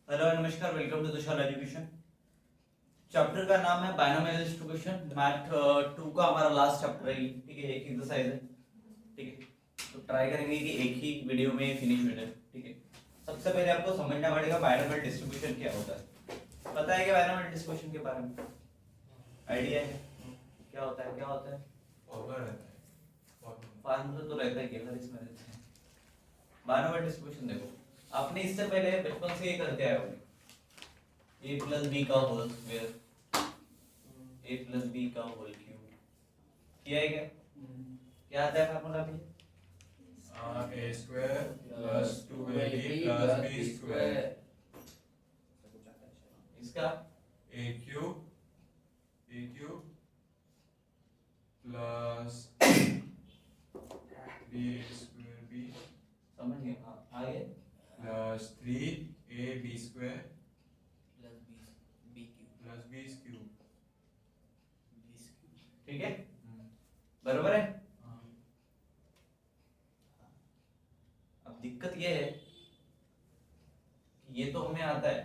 Hello नमस्कार, welcome to Tushar education. Chapter का नाम है बायनोमियल डिस्ट्रीब्यूशन। मैथ 2 का हमारा लास्ट चैप्टर है, ठीक है। एक एक्सरसाइज है, ठीक है। तो ट्राई करेंगे कि एक ही वीडियो में फिनिश हो जाए, ठीक है। सबसे पहले आपको समझना पड़ेगा बायनोमियल डिस्ट्रीब्यूशन क्या होता है। पता है क्या बायनोमियल डिस्ट्रीब्यूशन के बारे में? आइडिया है क्या होता है? क्या होता है? फॉर्मूला रहता है। फार्मूला तो रहता है, केवल इसमें रहता है। बायनोमियल डिस्ट्रीब्यूशन देखो, आपने इससे पहले बचपन से ये करते आए होंगे, a प्लस बी का whole square, a plus b का होल क्यूब। किया है क्या? क्या आता है फार्मूला में? A square plus 2ab plus b square. इसका a cube plus b square b समझ गए? हाँ, आगे plus 3ab square plus b cube. ठीक है, बरोबर है। अब दिक्कत ये है कि ये तो हमें आता है।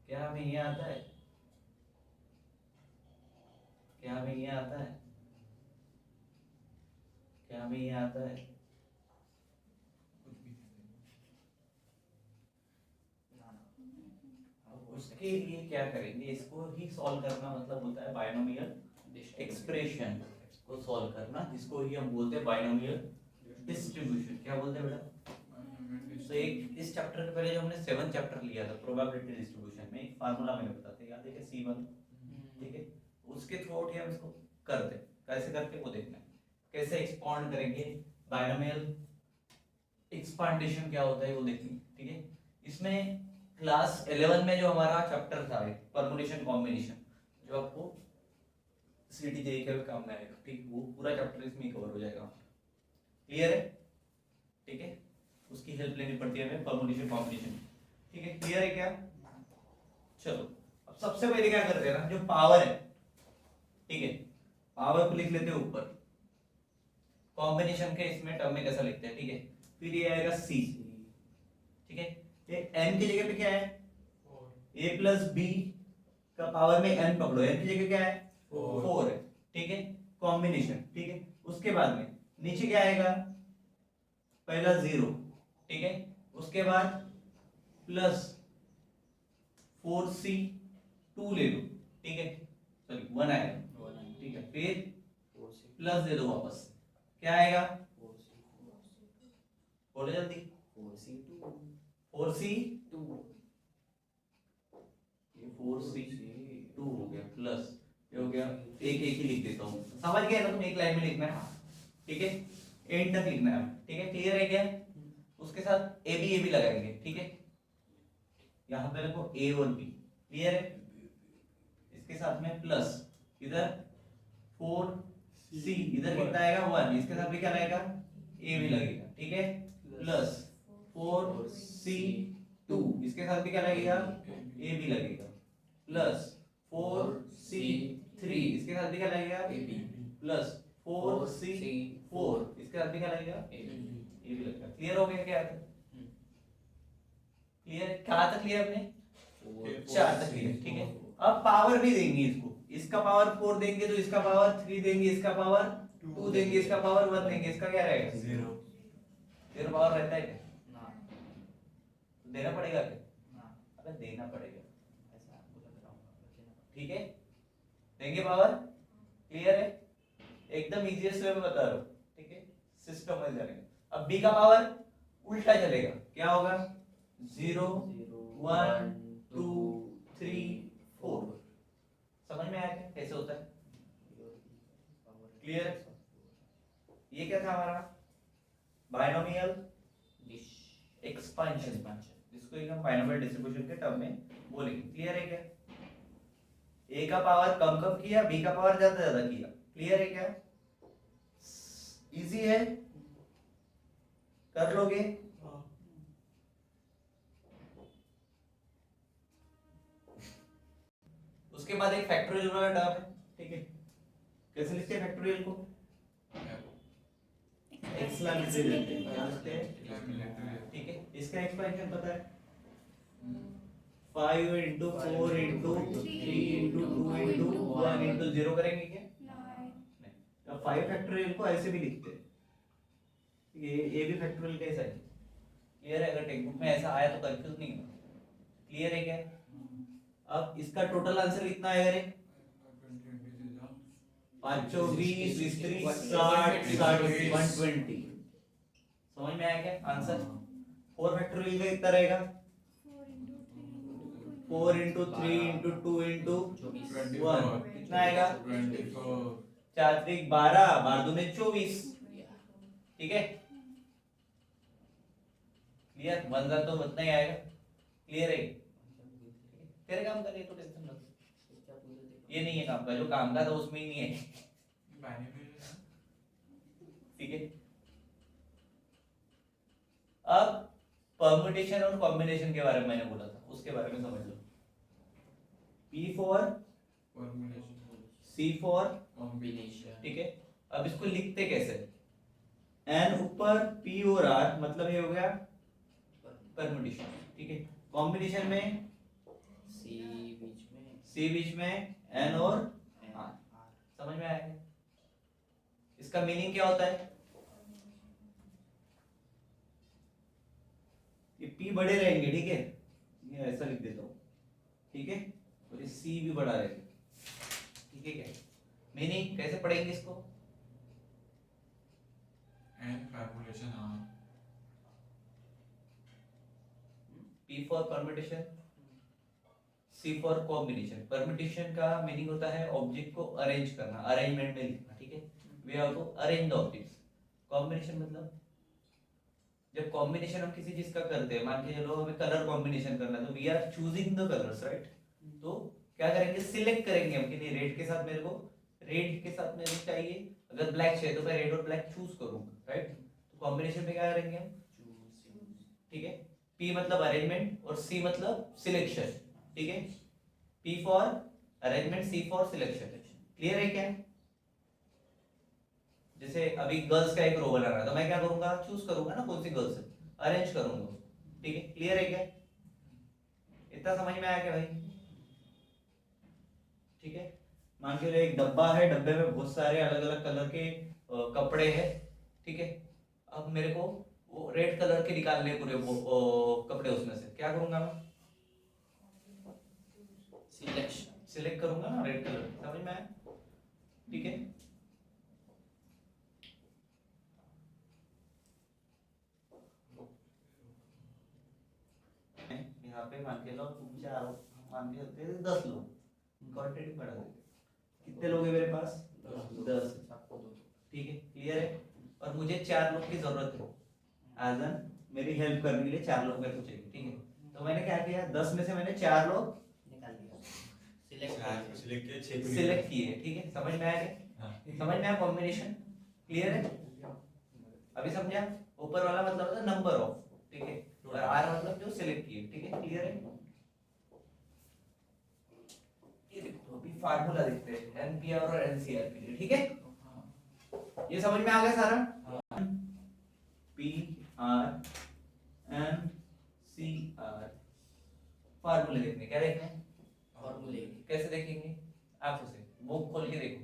क्या हमें ये आता है? क्या हमें ये आता है? क्या हमें ये आता है? उसके लिए क्या करेंगे? इसको ही सॉल्व करना मतलब होता है बायनोमियल एक्सप्रेशन को सॉल्व करना, जिसको ही हम बोलते हैं बायनोमियल डिस्ट्रीब्यूशन। क्या बोलते हैं बेटा? तो एक इस चैप्टर के पहले जो हमने 7 चैप्टर लिया था प्रोबेबिलिटी डिस्ट्रीब्यूशन में, एक फार्मूला मैंने बताते याद है कि C1, ठीक है। उसके थ्रू आउट हम इसको करते, कैसे करते वो देखना है। कैसे एक्सपांड करेंगे, बायनोमियल एक्सपांडेशन क्या होता है वो देखेंगे, ठीक है। इसमें क्लास 11 में जो हमारा चैप्टर था परमुटेशन कॉम्बिनेशन, जो आपको सीटी जेई के काम में आएगा, ठीक, वो पूरा चैप्टर इसमें कवर हो जाएगा। क्लियर है? ठीक है, उसकी हेल्प लेनी पड़ती है हमें परमुटेशन कॉम्बिनेशन, ठीक है। क्लियर है क्या? चलो, अब सबसे पहले क्या करते हैं ना, जो पावर है, ठीक है, पावर को लिख लेते हैं ऊपर। कॉम्बिनेशन के इसमें टर्म में कैसा लिखते हैं, ठीक है। फिर ये आएगा सी, ठीक है। ये n की जगह पे क्या है? a प्लस बी का पावर में n पकड़ो, n की जगह क्या है? 4 है, ठीक है। कॉम्बिनेशन, ठीक है। उसके बाद में नीचे क्या आएगा? पहला 0, ठीक है। उसके बाद प्लस 4c2 ले लो, ठीक है। सॉरी 1 आएगा, ठीक है। फिर प्लस दे दो वापस, क्या आएगा? बोलो जल्दी। 4c2, ये 4c2 हो गया, प्लस ये हो गया, एक एक ही लिख देता हूँ, समझ गए ना तुम? एक लाइन में लिखना है, ठीक है। एंड तक लिखना है, ठीक है। क्लियर है क्या? उसके साथ ए बी लगाएंगे, ठीक है। यहाँ पे देखो ए और बी, क्लियर है। इसके साथ में प्लस, इधर 4c, इधर कितना आएगा 1, इसके साथ भी क्या लगेगा? ए भी लगेगा, ठीक है। प्लस 4c2, इसके साथ भी क्या लगेगा? ए भी लगेगा। प्लस 4c3, इसके साथ भी क्या लगेगा? प्लस 4c4, इसके साथ भी क्या लगेगा? ए भी लगेगा। क्लियर हो गया क्या? क्लियर? कहाँ तक क्लियर आपने? 4 तक क्लियर, ठीक है। अब पावर भी देंगे इसको, इसका पावर 4 देंगे तो इसका पावर 3 देंगे, इसका पावर 2 देंगे, इसका पावर 1 देंगे, इसका क्या रहेगा? 0 पावर रहता है क्या? तो देना पड़ेगा क्या? अबे देना पड़ेगा, ऐसा आपको लग रहा होगा, ठीक है। देंगे पावर। क्लियर है? एकदम इजीएस्ट वे में बता रहा हूँ, ठीक है। सिस्टम में जाएगा। अब बी का पावर उल्टा चलेगा, क्या होगा? 0 1 2 3 4। समझ में आया क्या कैसे होता है? क्लियर है? ये क्या था हमारा? बायनोमियल एक्सपांशन, जिसको हम बायनोमियल डिस्ट्रीब्यूशन के टर्म में बोलेंगे। क्लियर है क्या? ए का पावर कम कम किया, बी का पावर ज्यादा ज्यादा किया। क्लियर है क्या? इजी है, कर लोगे? उसके बाद एक फैक्टोरियल वाला टर्म है, ठीक है। कैसे लिखते हैं फैक्टोरियल को? एक्सक्लेमेटरी देते हैं, क्या लिखते हैं? ठीक है। इसका एक्सपेंशन पता है? 5 into 4 into 3 into 2 into 1 into 0 करेंगे क्या? नहीं। अब 5 फैक्टोरियल को ऐसे भी लिखते हैं, ये भी फैक्टोरियल कैसा है? क्लियर है? अगर टेक्स्ट बुक में ऐसा आया तो कंफ्यूज नहीं हो। क्लियर है क्या? अब इसका टोटल आंसर कितना आएगा रे? 5 20 20 60 60 120। समझ में आया क्या आंसर? 4 फैक्टोरियल का कितना रहेगा? 4 into 3 into 2 into 1 कितना आएगा? 4 3 12 12 दूने 24। ठीक है, क्लियर? बनता तो उतना ही आएगा। क्लियर है? तेरे काम का नहीं तो टेंशन मत, ये नहीं है काम का, जो काम का था उसमें ही नहीं है। ठीक है, अब परम्यूटेशन और कॉम्बिनेशन के बारे में मैंने बोला था, उसके बारे में समझ लो। P for C for combination. ठीक है, अब इसको लिखते कैसे? N ऊपर P और R, मतलब ये हो गया परम्यूटेशन। ठीक है, कॉम्बिनेशन में C बीच में N और R। समझ में आया? इसका मीनिंग क्या होता है? ये P बड़े रहेंगे, ठीक है, ये ऐसा लिख देता हूँ, ठीक है, और ये C भी बड़ा रहेगा। ठीक है क्या? मीनिंग कैसे पढ़ेंगे इसको? P for permutation, C for combination. Permutation का मीनिंग होता है ऑब्जेक्ट को अरेंज करना, अरेंजमेंट में लिखना। ठीक है, we have to arrange the objects. Combination मतलब जब कॉम्बिनेशन हम किसी चीज का करते हैं, मान के चलो हमें कलर कॉम्बिनेशन करना है, तो we are choosing the colours, right? तो क्या करेंगे? सिलेक्ट करेंगे हम कि नहीं, रेड के साथ मेरे को रेड के साथ मेरे को चाहिए, अगर ब्लैक चाहिए तो मैं रेड और ब्लैक चूज करूंगा, राइट? तो कॉम्बिनेशन में क्या करेंगे हम? ठीक है, P मतलब अरेंजमेंट और C मतलब सिलेक्शन। ठीक है, P for arrangement, C for selection. Clear है क्या? जैसे अभी गर्ल्स का एक रो बना रहा है, तो मैं क्या करूंगा? चूज करूंगा ना कौन सी गर्ल्स है, अरेंज करूंगा। ठीक है, क्लियर है क्या? इतना समझ में आया क्या भाई? ठीक है, मान के चलो एक डब्बा है, डब्बे में बहुत सारे अलग अलग कलर के कपड़े हैं। ठीक है, अब मेरे को वो रेड कलर के निकालने पूरे वो कपड़े, उसमें से क्या करूंगा मैं? सिलेक्ट करूंगा ना रेड कलर। समझ में आया? ठीक है, यहाँ पे मान के लो तुम 4 हो, मान के चलते हैं 10 लोग, क्वांटिटी बढ़ा देते। कितने लोग हैं मेरे पास? 10। ठीक है, क्लियर है? और मुझे 4 लोग की जरूरत है, एज एन मेरी हेल्प करने के लिए 4 लोग मेरे को चाहिए। ठीक है, तो मैंने क्या किया? 10 में से मैंने 4 लोग सिलेक्ट किए। ठीक है, समझ में आया क्या? समझ में आया कॉम्बिनेशन? क्लियर है? अभी समझा? ऊपर वाला मतलब होता है नंबर ऑफ, ठीक है, और आर मतलब जो सिलेक्ट किए। ठीक है, क्लियर है? ये देखो अभी फार्मूला देखते हैं एनपीआर और एनसीआर के लिए। ठीक है, ये समझ में आ गया सारा? P r n c r फार्मूले देखने, क्या देखने? फॉर्मूले कैसे देखेंगे? आप उसे बुक खोल के देखो।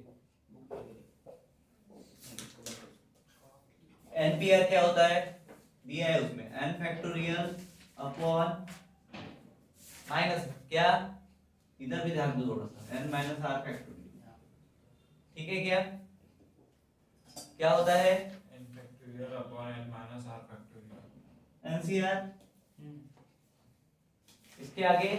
एनपीआर क्या होता है? दिया है उसमें n फैक्टोरियल अपॉन माइनस क्या, इधर भी ध्यान दो थोड़ा सा, n माइनस आर फैक्टोरियल। ठीक है क्या? क्या होता है? n factorial upon n minus r factorial. NCR इसके आगे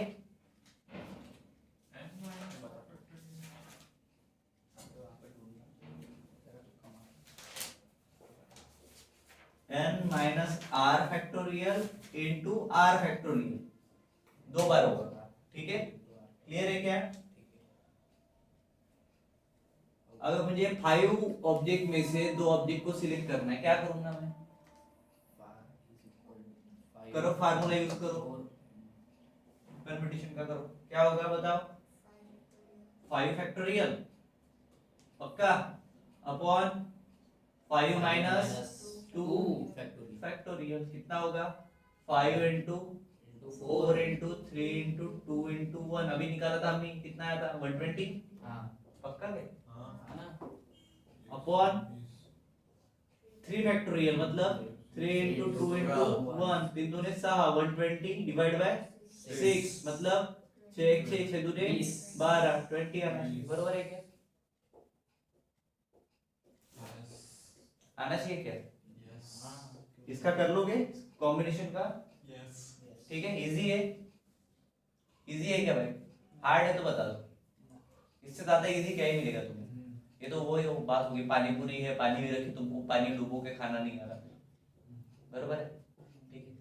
n minus r factorial into r factorial, 2 बार होगा। ठीक है, क्लियर है क्या? अगर मुझे 5 ऑब्जेक्ट में से 2 ऑब्जेक्ट को सिलेक्ट करना है, क्या करूंगा मैं? करो फार्मूला यूज करो, परम्यूटेशन का करो। क्या होगा बताओ? 5 फैक्टोरियल पक्का अपॉन 5 माइनस 2 फैक्टोरियल, कितना होगा? 5 इंटू 4 into 3 into 2 into 1 अभी निकाला था हमने, कितना आया था 120। हाँ पक्का है हाँ है ना अपॉन 3 फैक्टोरियल मतलब 3 into 2 into 1 3 दूने 6 120 डिवाइड बाय 6 मतलब 6 6 6 दूने 12 20 आना चाहिए, बरोबर है क्या? आना चाहिए क्या? हाँ इसका कर लोगे कॉम्बिनेशन का? यस ठीक है, इजी है। इजी है क्या भाई? हार्ड है तो बता दो, इससे ज्यादा इजी क्या ही मिलेगा तुम्हें? ये तो वो बात होगी, पानी पूरी है, पानी भी रखी, तुमको पानी डुबो के खाना नहीं आ रहा, बरोबर है? ठीक है,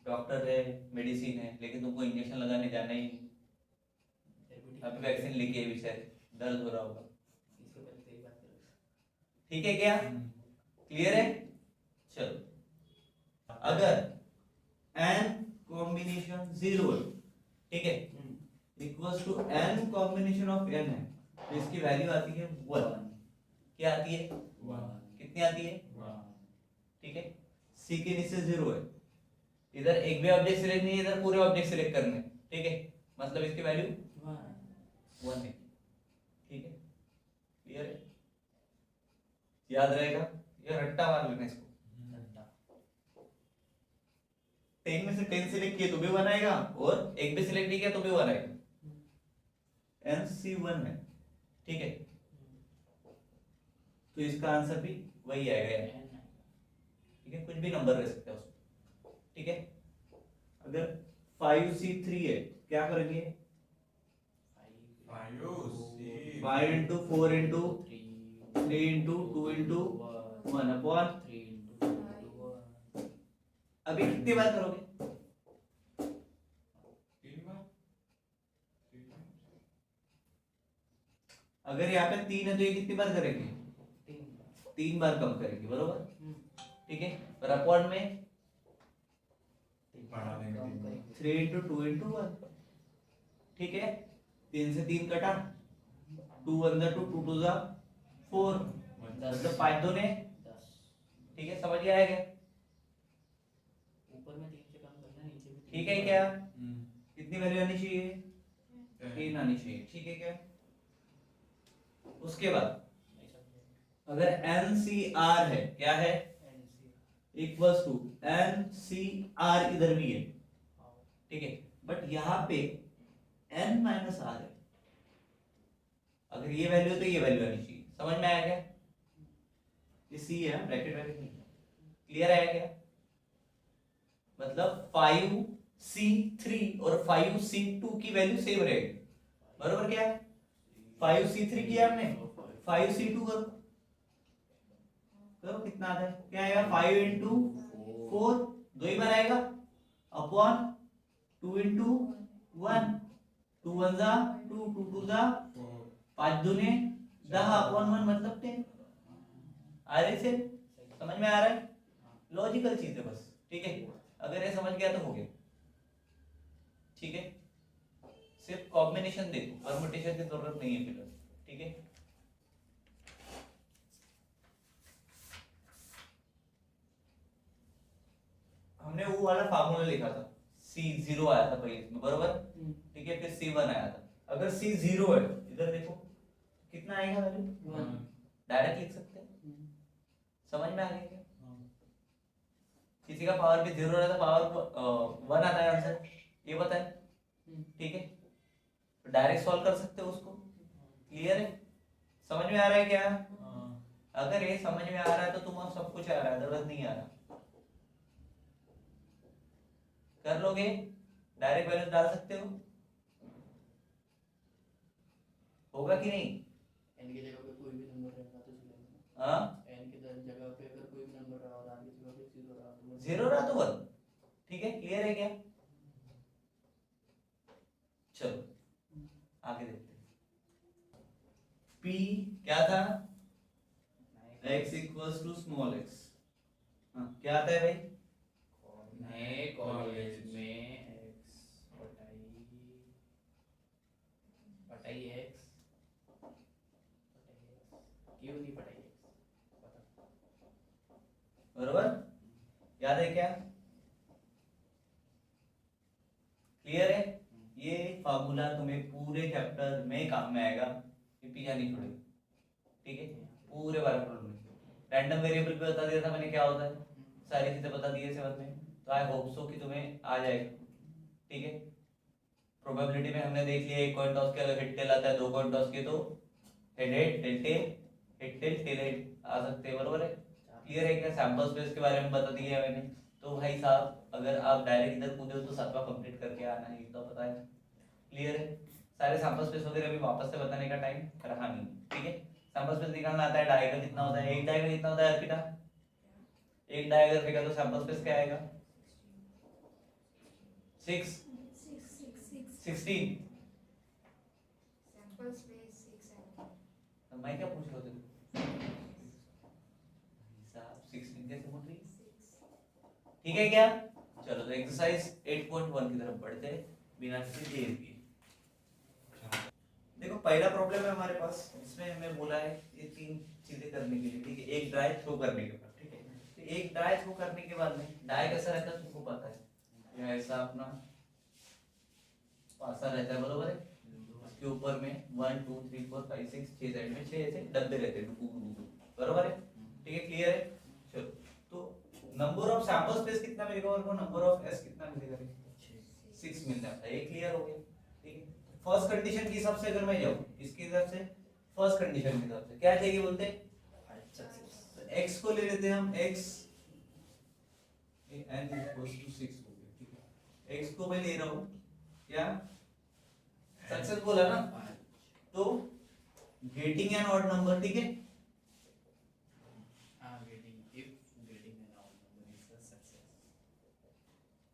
डॉक्टर है, मेडिसिन है, लेकिन तुमको इंजेक्शन लगाने जाना ही नहीं। अभी वैक्सीन लेके है बेचारे, दर्द हो रहा होगा। इसके पहले तेरी बात करो ठीक है क्या? क्लियर है? चलो, अगर n कॉम्बिनेशन 0 है, ठीक है, equals to n combination of n है, तो इसकी वैल्यू आती है 1। क्या आती है? कितनी आती है? ठीक है, c के नीचे 0 है, इधर एक भी ऑब्जेक्ट सिलेक्ट नहीं है, इधर पूरे ऑब्जेक्ट सिलेक्ट करने, ठीक है, मतलब इसकी वैल्यू 1 है। ठीक है, क्लियर है? याद रहेगा, ये रट्टा मार लेना इसको। 10 में से 10 सिलेक्ट किए तो भी 1 आएगा, और एक भी सिलेक्ट नहीं किया तो भी 1 आएगा। NC1 है, ठीक है, तो इसका आंसर भी वही आएगा यार। ठीक है, कुछ भी नंबर रह सकता है उसमें। ठीक है, अगर 5C3 है, क्या करेंगे? 5 into 4 into 3 into 2 into 1 upon, अभी कितनी बार करोगे? अगर यहाँ पे 3 है तो ये कितनी बार करेंगे? 3 बार कम करेंगे, बरोबर? ठीक है, और अपॉन में 3 into 2 into 1, ठीक है, 3 से 3 कटा, 2 1 जा 2 2 2 जा 4, मतलब 5 2 ने 10। ठीक है, समझ गया है क्या? ऊपर में 3 से कम करना, नीचे में ठीक है क्या? कितनी वैल्यू आनी चाहिए? 3 आनी चाहिए, ठीक है क्या? उसके बाद अगर NCR है, क्या है? इक्वल्स टू NCR इधर भी है, ठीक है, बट यहाँ पे N माइनस R है। अगर ये वैल्यू तो ये वैल्यू आनी चाहिए, समझ में आया क्या? ये C है, ब्रैकेट ब्रैकेट नहीं, क्लियर आया क्या? मतलब 5C3 और 5C2 की वैल्यू सेम रहेगी, बरोबर क्या? 5C3 किया हमने, 5C2 करो, करो कितना आता है? क्या आएगा? 5 into 4 दो ही बार आएगा, अपॉन 2 into 1 2 1 जा 2 2 2 जा 5 दूने 10 अपॉन 1 मतलब 10। आ रहे से समझ में आ रहा है? लॉजिकल चीज है बस, ठीक है, अगर ये समझ गया तो हो गया। ठीक है, सिर्फ कॉम्बिनेशन देखो, परमुटेशन की जरूरत नहीं है फिलहाल। ठीक है, हमने वो वाला फार्मूला लिखा था, C0 आया था पहले इसमें, बरोबर? ठीक है, फिर C1 आया था। अगर C0 है, इधर देखो कितना आएगा वैल्यू? 1। डायरेक्ट लिख सकते हैं, समझ में आ गया क्या? किसी का पावर भी 0 रहता, पावर 1 आता है आंसर, ये बताए। ठीक है, तो डायरेक्ट सॉल्व कर सकते हो उसको। क्लियर है? समझ में आ रहा है क्या? अगर ये समझ में आ रहा है तो तुम्हारा सब कुछ आ रहा है, अदरवाइज नहीं आ रहा। कर लोगे, डायरेक्ट वैल्यू डाल सकते हो, होगा कि नहीं? n की जगह पे कोई भी नंबर रहेगा तो चलेगा। हाँ, n की जगह पे अगर कोई भी नंबर रहा और r की जगह पे 0 रहा तो 0 रहा तो 1। ठीक है, क्लियर है क्या? चलो आगे देखते हैं। P क्या था? x equals to small x। हाँ, क्या आता है भाई? नए कॉलेज में x पटाई x क्यों नहीं पटाई x बता। बरोबर, याद है क्या? क्लियर है? ये फार्मूला तुम्हें पूरे चैप्टर में काम में आएगा, ये पीछा नहीं छोड़ेगा, ठीक है? पूरे 12 प्रॉब्लम में रैंडम वेरिएबल पे बता दिया था मैंने क्या होता है, सारी चीजें बता दी है 7 में, तो आई होप सो कि तुम्हें आ जाएगा, ठीक है? प्रोबेबिलिटी में हमने देख लिया एक कॉइन टॉस के अगर हेड टेल आता है, 2 कॉइन टॉस के तो head head tail tail head tail tail head आ सकते हैं, बरोबर है? क्लियर है क्या? सैंपल स्पेस के बारे में बता दिया है मैंने, तो भाई साहब अगर आप डायरेक्ट इधर कूदे हो तो 7वां कंप्लीट करके आना है, इतना पता है? क्लियर है? सारे सैंपल स्पेस वगैरह भी वापस से बताने का टाइम रहा नहीं, ठीक है? सैंपल स्पेस निकालना आता है, डायगोनल कितना होता है, एक डायगोनल कितना होता है अर्पिता? एक डायगोनल फेंका तो सैंपल स्पेस क्या आएगा? 6 16। सैंपल स्पेस 6 है। तो मैं क्या पूछ रहा हूँ तेरे साहब 16 कैसे बोल रही? ठीक है क्या? चलो तो एक्सरसाइज 8.1 की तरफ बढ़ते हैं बिना किसी देर के। देखो पहला प्रॉब्लम है हमारे पास, इसमें हमें बोला है ये 3 चीजें करने के लिए, ठीक है? एक ड्राई थ्रो करने के बाद, ठीक है? तो एक ड्राई थ्रो करने के बाद में डाई कैसा रहता है तुमको पता है, ये ऐसा अपना पासा रहता है, बरोबर है? उसके ऊपर में 1 2 3 4 5 6 6 साइड में 6 ऐसे डब्बे रहते हैं, बरोबर है? ठीक है, क्लियर है? चलो तो नंबर ऑफ सैंपल स्पेस कितना मिलेगा और वो नंबर ऑफ एस कितना मिलेगा? 6 मिल जाता है, ये क्लियर हो गया, ठीक है? फर्स्ट कंडीशन के हिसाब से अगर मैं जाऊं, इसके हिसाब से फर्स्ट कंडीशन के हिसाब से क्या चाहिए बोलते हैं? तो x को ले लेते हैं हम, x n इक्वल्स टू 6 हो गया, ठीक है? x को मैं ले रहा हूं क्या? सक्सेस बोला ना, तो गेटिंग एन ऑड नंबर, ठीक है?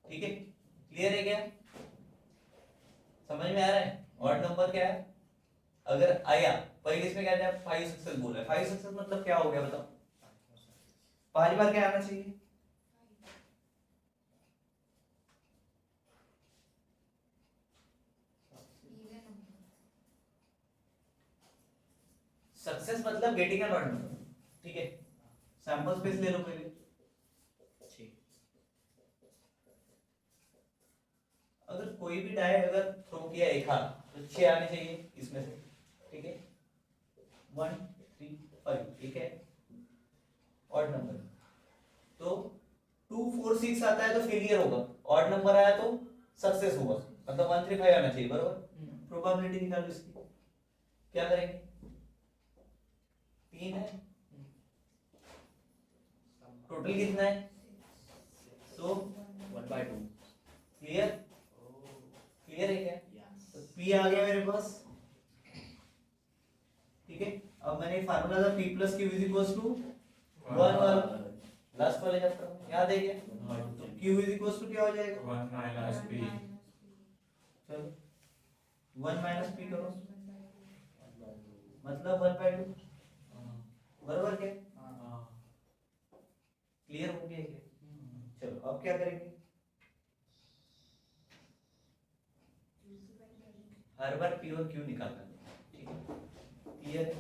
ठीक है, क्लियर है क्या? समझ में आ रहा है? ऑड नंबर क्या है? अगर आया पहले इसमें क्या था? 5 सक्सेस बोला है, 5 सक्सेस मतलब क्या हो गया बताओ? 5 बार क्या आना चाहिए? सक्सेस मतलब गेटिंग एन ऑड नंबर, ठीक है? सैंपल स्पेस ले लो पहले, अगर कोई भी डाई अगर थ्रो किया एक हाथ तो 6 आने चाहिए इसमें से, ठीक है? 1 3 5, ठीक है? ऑड नंबर तो 2 4 6 आता है तो फेलियर होगा, ऑड नंबर आया तो सक्सेस होगा, मतलब 1 3 5 आना चाहिए, बरोबर? प्रोबेबिलिटी निकालो इसकी, क्या करेंगे? 3 है, टोटल कितना है? तो 1/2। क्लियर? क्लियर है क्या? तो P आ गया मेरे पास, ठीक है? अब मैंने फार्मूला था P + Q = 1 लास्ट वाले चैप्टर में याद है क्या? तो Q = क्या हो जाएगा? 1 - P। चलो 1 - P करो, मतलब 1/2, बराबर क्या? क्लियर हो गया क्या? चलो अब क्या करेंगे? हर बार P और Q निकालना है, ठीक है? क्लियर है?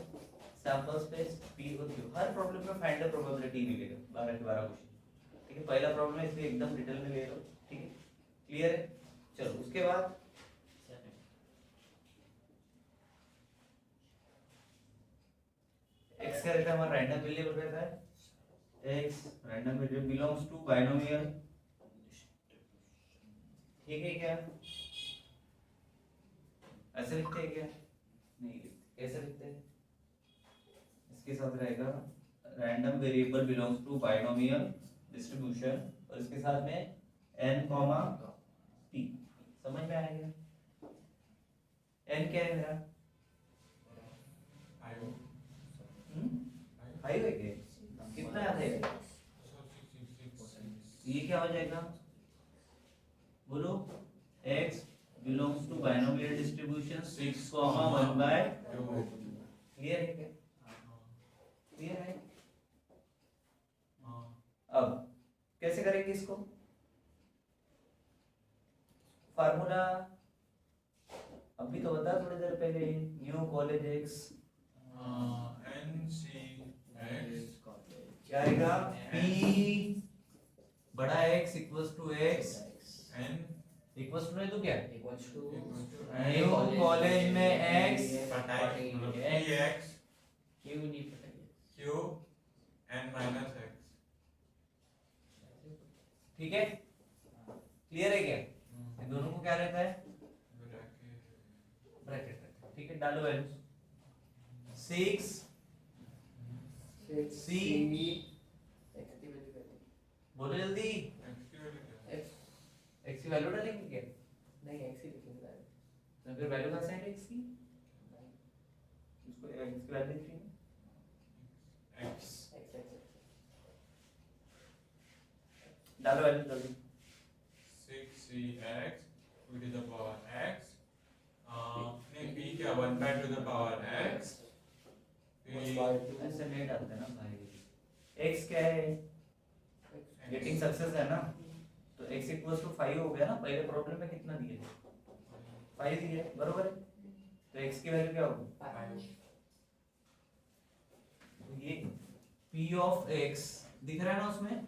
सैंपल स्पेस P और Q, हर प्रॉब्लम में फाइंड द प्रोबेबिलिटी मिलेगा, 12 के 12 क्वेश्चन, ठीक है? पहला प्रॉब्लम है इसलिए एकदम डिटेल में ले लो, ठीक है? क्लियर है? चलो उसके बाद x क्या रहता है हमारा? रैंडम वेरिएबल रहता है, x random variable belongs to binomial, ठीक है क्या? ऐसे लिखते हैं क्या? नहीं लिखते, कैसे लिखते हैं? इसके साथ रहेगा random variable belongs to binomial distribution और इसके साथ में n, p, समझ में आएगा? n क्या है मेरा? 5 है क्या? कितना आता है? ये क्या हो जाएगा? बोलो, x belongs to binomial distribution 6, 1/2। Clear है क्या? क्लियर है? अब कैसे करेंगे इसको? फार्मूला अभी तो बता थोड़ी देर पहले, न्यू कॉलेज x क्या आएगा? p बड़ा x = x n equals to नहीं तो क्या इक्वल्स टू न्यू कॉलेज में x पटाई मतलब x x क्यों नहीं पता q n minus x ठीक है क्लियर है क्या इन दोनों को क्या रहता है ब्रैकेट रहता है ठीक है डालो वैल्यूज 6 x C x की वैल्यू क्या थी बोलो जल्दी x x की वैल्यू डालेंगे क्या नहीं x ही लिखेंगे डायरेक्ट तो फिर वैल्यू कहां से आएगी x की इसको x की वैल्यू लिखेंगे x x डालो वैल्यू जल्दी 6cx to the power x नहीं p क्या 1 by to the power x p ऐसे नहीं डालते ना भाई x क्या है गेटिंग सक्सेस है ना तो x इक्वल्स टू 5 हो गया ना पहले प्रॉब्लम में कितना दिए 5 दिए बरोबर है तो x की वैल्यू क्या होगी तो ये p ऑफ x दिख रहा है ना उसमें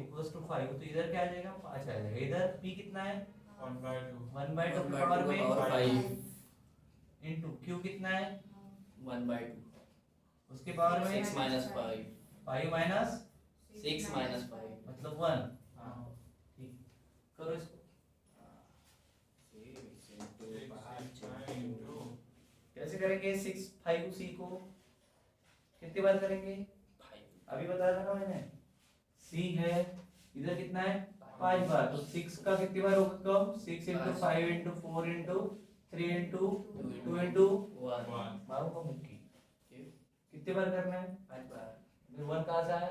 इक्वल्स टू 5 तो इधर क्या आ जाएगा 5 आ जाएगा इधर p कितना है 1 by 2 1 by 2 1 पावर by 2 में power 5 इनटू q कितना है 1 by 2 उसके पावर में 6 minus 5 5 माइनस 6 minus 5 मतलब 1 ठीक करो इसको कैसे करेंगे 6 5 को c को कितनी बार करेंगे अभी बता रहा था मैंने c है इधर कितना है 5 बार तो 6 का कितनी बार होगा कम 6 into 5 into 4 into 3 into 2 into 1 मारो को मुक्की कितनी बार करना है 5 बार फिर 1 कहां से आया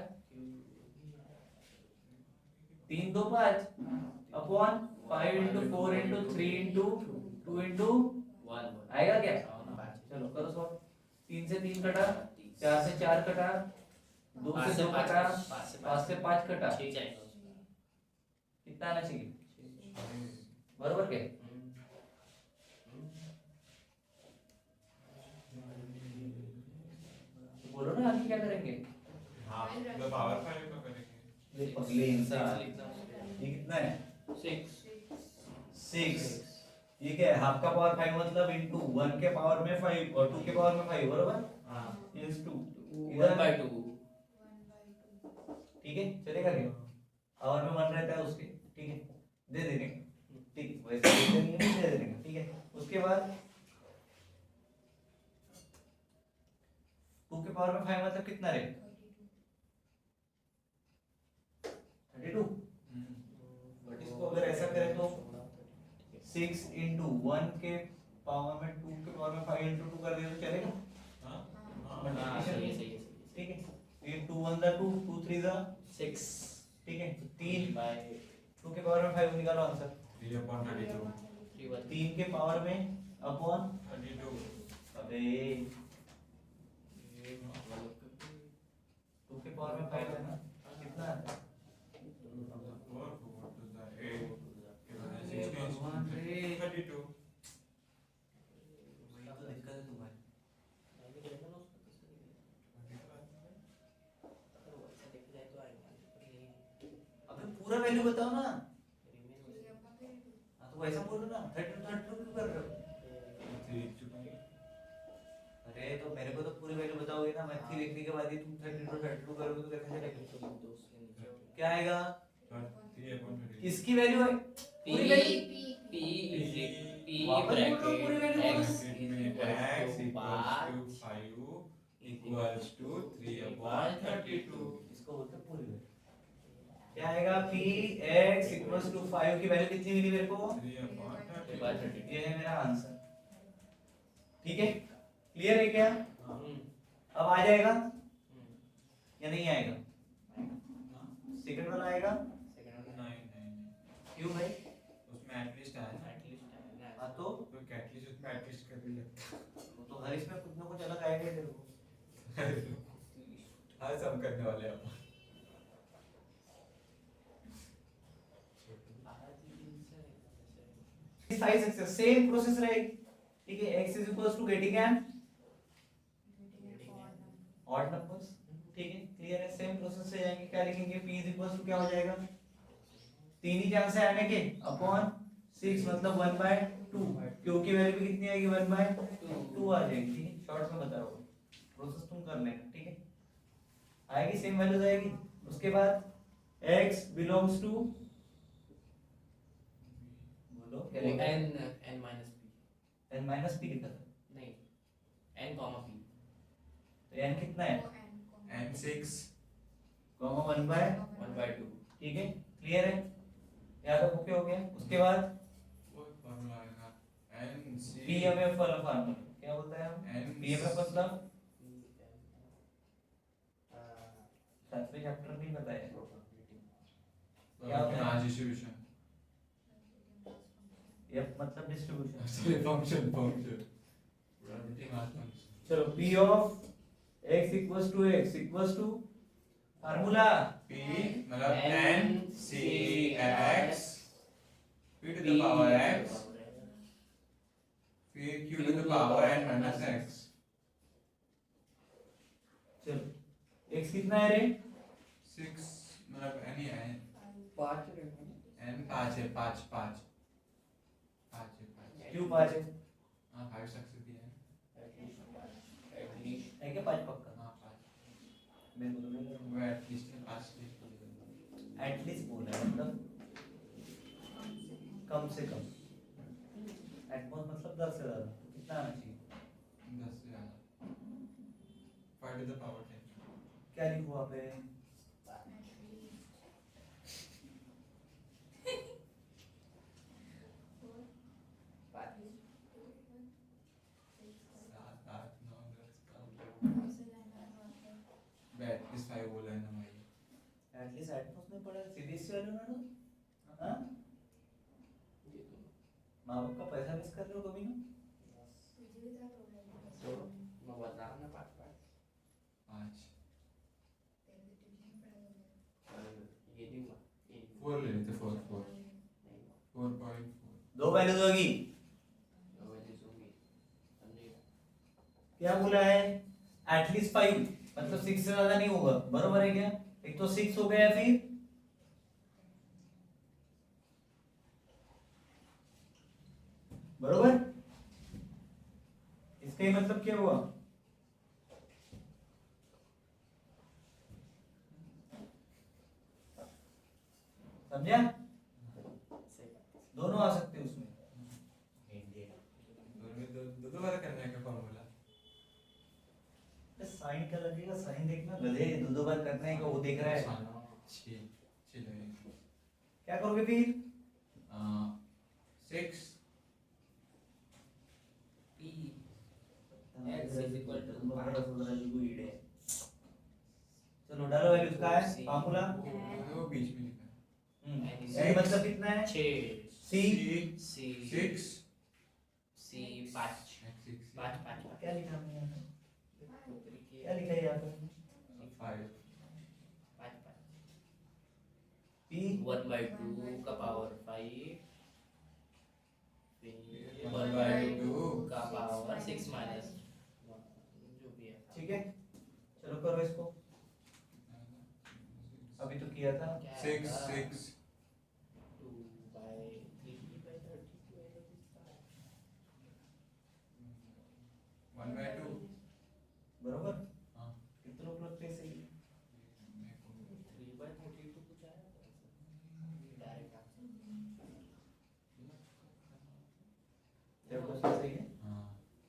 3 2 5 upon 5 into 4 into 3 into 2 into 1 आएगा क्या चलो करो सॉल्व 3 से 3 कटा 4 से 4 कटा 2 से 2 कटा 5 से 5 कटा 6 जाएगा कितना आना चाहिए बरोबर क्या तो बोलो ना आगे क्या करेंगे हाफ the power 5 का करेंगे ये पगले इंसान ये कितना है 6 ये क्या है हाफ का पावर 5 मतलब इनटू 1 के पावर में 5 और 2 के पावर में 5 बरोबर हां इज 2 1 by 2 ठीक है चलेगा क्या पावर में 1 रहता है उसके ठीक है दे देंगे ठीक वैसे दे देंगे दे देंगे ठीक है उसके बाद 2 के पावर में 5 मतलब कितना रहेगा 32 इसको अगर ऐसा करें तो 6 into 1 के पावर में 2 के पावर में 5 into 2 कर दिया तो चलेगा हां हां सही है ठीक है ये 2 1 दा 2 2 3 दा 6 ठीक है 3 by 2 के पावर में 5 निकालो आंसर 3 upon 32 3 by 3 के पावर में अपॉन 32 अबे 2 के पावर में 5 है ना कितना आता है 4 4 to the 8 16 32 वही तो दिक्कत है तुम्हारी अबे पूरा वैल्यू बताओ ना हाँ तो वैसा बोलो ना 32 क्यों कर रहे हो 3 चुके अरे तो मेरे को तो पूरी वैल्यू बताओगे ना मैं 3 लिखने के बाद ही तुम 32 करोगे तो कैसे चलेगा क्या आएगा 3 upon 32 किसकी वैल्यू है पूरी वैल्यू p p वापस बोल रहा हूँ पूरी value x x equals to 5 equals to 3 upon 32 इसको बोलते हैं पूरी वैल्यू क्या आएगा p x equals to 5 की वैल्यू कितनी मिली मेरे को 3 upon 32 ये है मेरा आंसर ठीक है क्लियर है क्या अब आ जाएगा या नहीं आएगा सेकंड वाला आएगा क्यों भाई उसमें एटलीस्ट आया हाँ तो एटलीस्ट उसमें एटलीस्ट कर दिया वो तो हर इसमें कुछ ना कुछ अलग आएगा तेरे को हर सब करने वाले हैं साइज सक्सेस सेम प्रोसेस रहेगी ठीक है x is equals to getting an odd numbers ठीक है क्लियर है सेम प्रोसेस से जाएंगे क्या लिखेंगे p is equals to क्या हो जाएगा तीन ही चांस है आने के अपॉन 6 मतलब 1/2, क्यू की वैल्यू भी कितनी आएगी 1/2 आ जाएगी। ठीक है, शॉर्ट में बता रहा हूँ, प्रोसेस तुम कर लेना। ठीक है, आएगी सेम वैल्यूज आएगी। उसके बाद x बिलोंग्स टू, बोलो क्या वो लिखा है? n minus p, n minus P लिखा था, नहीं n कॉमा p, तो n कितना है? n6 comma 1/2। 1/2। ठीक है, क्लियर है, यहाँ तक ओके हो गया। उसके बाद वो फॉर्मूला आएगा n पीएमएफ वाला फार्मूला क्या बोलता है? हम n पीएमएफ मतलब uh, सातवें चैप्टर नहीं बताया क्या होता है? मास डिस्ट्रीब्यूशन एफ मतलब distribution. Sorry function probability mass function. चलो p of x equals to formula p मतलब n c x p to the power x फिर q to the power n minus x। चलो x कितना है रे? 6 मतलब n ही है, 5 रहेगा ना, n 5 है, 5 5 5 है 5। क्यों 5 है? हाँ 5 सक्सेस दिया है, एटलीस्ट है क्या 5 पक्का? हाँ 5 मेरे को तो नहीं लगा। वो एटलीस्ट 5 एटलीस्ट बोला है मतलब कम से कम, एटमॉस मतलब 10 से ज्यादा, तो कितना आना चाहिए? 10 से ज़्यादा 5 to the power 10। क्या लिखूं वहाँ पे? सात आठ नौ 10 बैट इस 5 बोला है ना भाई। एटलीस्ट एटमॉस में पड़ा है, सीधी सी वैल्यू ना लो। हाँ, माँ बाप का पैसा मिस कर रहे हो कभी ना? तो मैं बता रहा ना 5 5 ये दूंगा, ये 4 ले लेते 4 4 नहीं 4.4 दो वैल्यूज होगी। वो वैल्यूज होंगी, समझेगा? क्या बोला है? एटलीस्ट 5 मतलब 6 से ज्यादा नहीं होगा, बरोबर है क्या? एक तो 6 हो गया, फिर बरोबर, इसका ही मतलब क्या हुआ? समझा? सही बात। दोनों आ सकते हैं उसमें। दो बार करने का फॉर्मूला। साइन का लगेगा, साइन देखना गधे, दो बार करना है, वो देख रहा है। 6 लगेगा। क्या करोगे फिर? 6 p x is equal to 5। चलो डालो वैल्यूज का है फार्मूला। वो बीच में लिखा है। ये मतलब कितना है? 6 सी c 6 c 5 5 5 क्या लिखा हमने यहाँ पे? क्या लिखा है यहाँ पे? 5 पी 1/2 का पावर 5 फिर 1/2 का पावर 6 माइनस जो भी है। ठीक है, चलो करो इसको। अभी तो किया था। 6 6 1/2 बरोबर, हाँ कितने लोग लगते हैं सही? तेरे को सही है? हाँ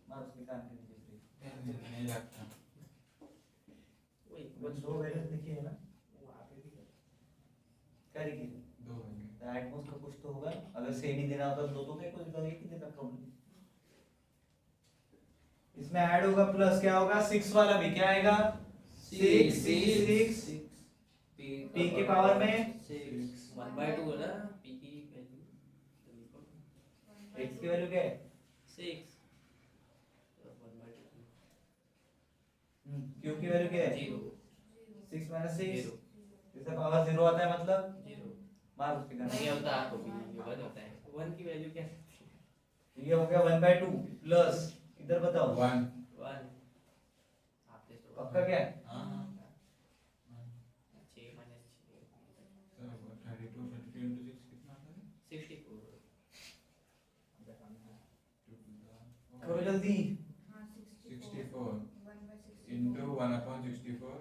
मार उसके कान के नीचे से। नहीं लगता। बस दो वैल्यूज लिखी है ना? क्या लिखी है? 2 होंगे। एटमॉस का कुछ तो होगा, अगर सेम ही देना होता तो दो तो क्या कुछ एक ही देता प्रॉब्लम। इसमें ऐड होगा प्लस, क्या होगा? 6 वाला भी क्या आएगा? 6 6 p के पावर में 1/2 है ना p की वैल्यू, x की वैल्यू क्या है? 6 तो 1/2 q की वैल्यू क्या है? 0 6 माइनस 6, 0 इसका पावर 0 आता है मतलब 0 मार उसके कान। नहीं होता, आपको भी नहीं 1 होता है। 1 की वैल्यू क्या है? ये हो गया 1/2 प्लस, इधर बताओ 1 1 आपने तो पक्का क्या है? हाँ 6 माइनस 6 तो 32 32 into 6 कितना आता है? 64 जल्दी 64 into 1/64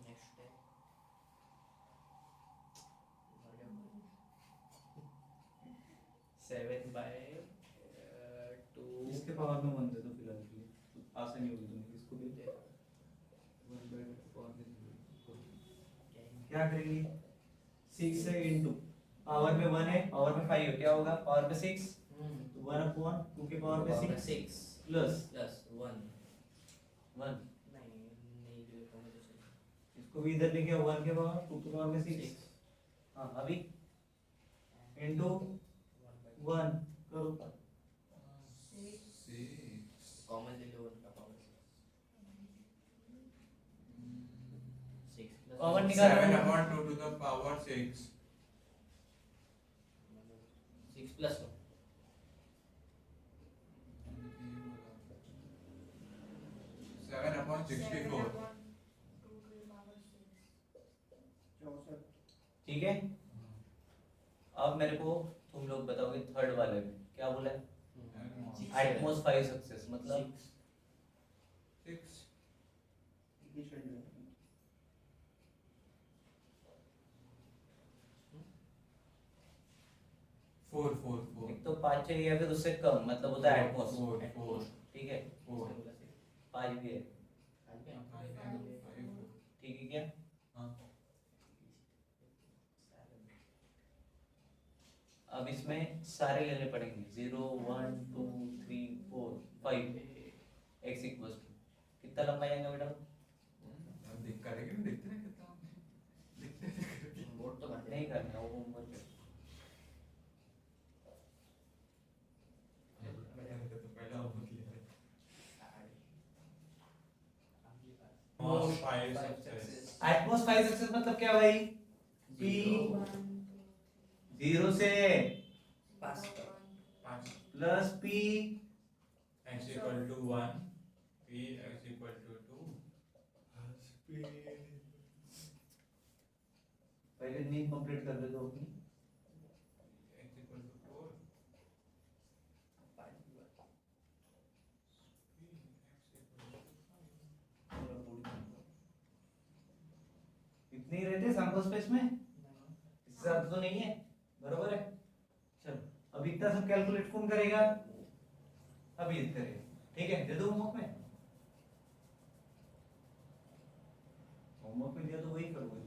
नेक्स्ट है 7/2 इसके पावर में 1 दे दो फिलहाल के लिए, आसानी होगी तुम्हें। इसको भी 1/4 दे दो। क्या करेंगे? 6 से इंटू पावर में 1 है, पावर में 5 है, क्या होगा? पावर में 6 तो 1/2 के पावर में 6 प्लस प्लस 1 1। नहीं जो कॉम्बिनेशन इसको भी इधर लेके 1 के पावर 2 के पावर में 6। 6 हाँ अभी इंटू 1 करो। 6 कॉमन ले लो 1 का पावर 6 प्लस कॉमन निकालो। 7/2 to the power 6 6 प्लस 1 7/64 ठीक है। अब मेरे को तुम लोग बताओगे थर्ड वाले में क्या बोला है? एटमॉस 5 सक्सेस मतलब 6 4 4 4 एक तो 5 चाहिए या फिर उससे कम मतलब होता है एटमॉस। 4 ठीक है 4 5 भी है। आज में 5 ठीक है क्या? हाँ अब इसमें सारे लेने पड़ेंगे 0 1 2 3 4 5 x इक्वल्स टू कितना लंबा आएगा बेटा? अब देख करेंगे ना, देखते हैं कितना देखते हैं बोर्ड तो कर नहीं करना वो होमवर्क है। तो पहला होमवर्क लिया Most Most 5 success Atmos 5 success मतलब क्या भाई? p 0 से पास 5 plus p x equal to 1 p x equal to 2 पहले नींद कंप्लीट कर दे दो अपनी। x equal to 4 इतने ही रहते सैंपल स्पेस में, इससे ज्यादा तो नहीं है, बरोबर है। चलो अब इतना सब कैलकुलेट कौन करेगा? अभी ये करेगा। ठीक है दे दो होमवर्क में, होमवर्क में दिया तो वही करोगे,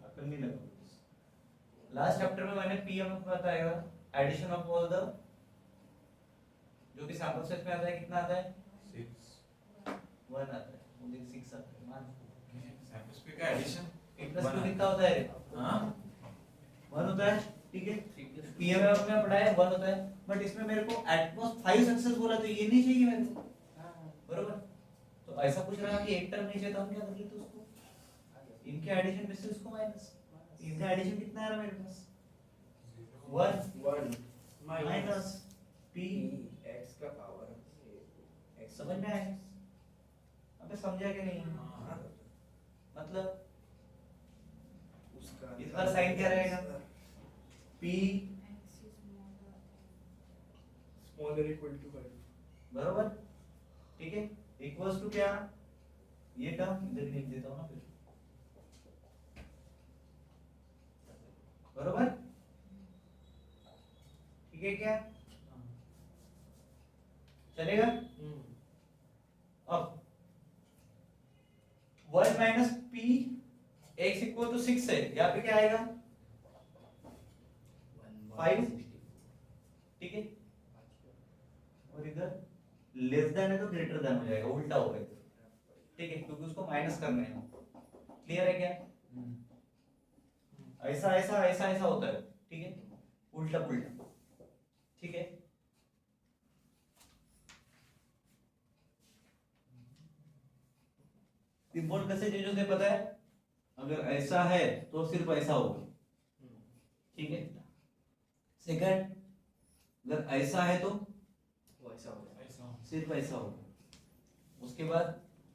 अकल नहीं लगाओगे। लास्ट चैप्टर में मैंने पीएम बताया एडिशन ऑफ ऑल द जो भी सैंपल स्पेस में आता है कितना आता है? 6 1 आता है, मुझे 6 आता है मान। सैंपल स्पेस का एडिशन 1 प्लस 2 कितना होता है? हां 1 होता है। ठीक है पीएमएफ में पढ़ा है 1 होता है, बट इसमें मेरे को एटमॉस 5 सक्सेस बोला तो ये नहीं चाहिए मेरे को, बरोबर। तो ऐसा पूछ रहा कि एक टर्म नहीं चाहिए तो हम क्या कर लेते उसको, इनके एडिशन में से उसको माइनस। इनका एडिशन कितना आ रहा है मेरे पास? 1 माइनस p x का पावर x समझ में आया? अबे समझा कि नहीं? मतलब उसका इस बार साइन क्या रहेगा? p स्मॉलर इक्वल टू 5 बरोबर। ठीक है इक्वल्स टू क्या? ये टर्म इधर लिख देता हूं ना फिर, बरोबर। ठीक है क्या? चलेगा। अब 1 minus p x equal to 6 है, यहाँ पे क्या आएगा? 5। ठीक है और इधर लेस देन है तो ग्रेटर देन हो जाएगा, उल्टा होगा इधर। ठीक है क्योंकि उसको माइनस करना है। क्लियर है क्या? ऐसा ऐसा ऐसा ऐसा होता है। ठीक है उल्टा पुल्टा। ठीक है सिंबल कैसे चेंज होते हैं पता है? अगर ऐसा है तो सिर्फ ऐसा होगा। ठीक है सेकंड अगर ऐसा है तो वो ऐसा होगा ऐसा सिर्फ ऐसा होगा। उसके बाद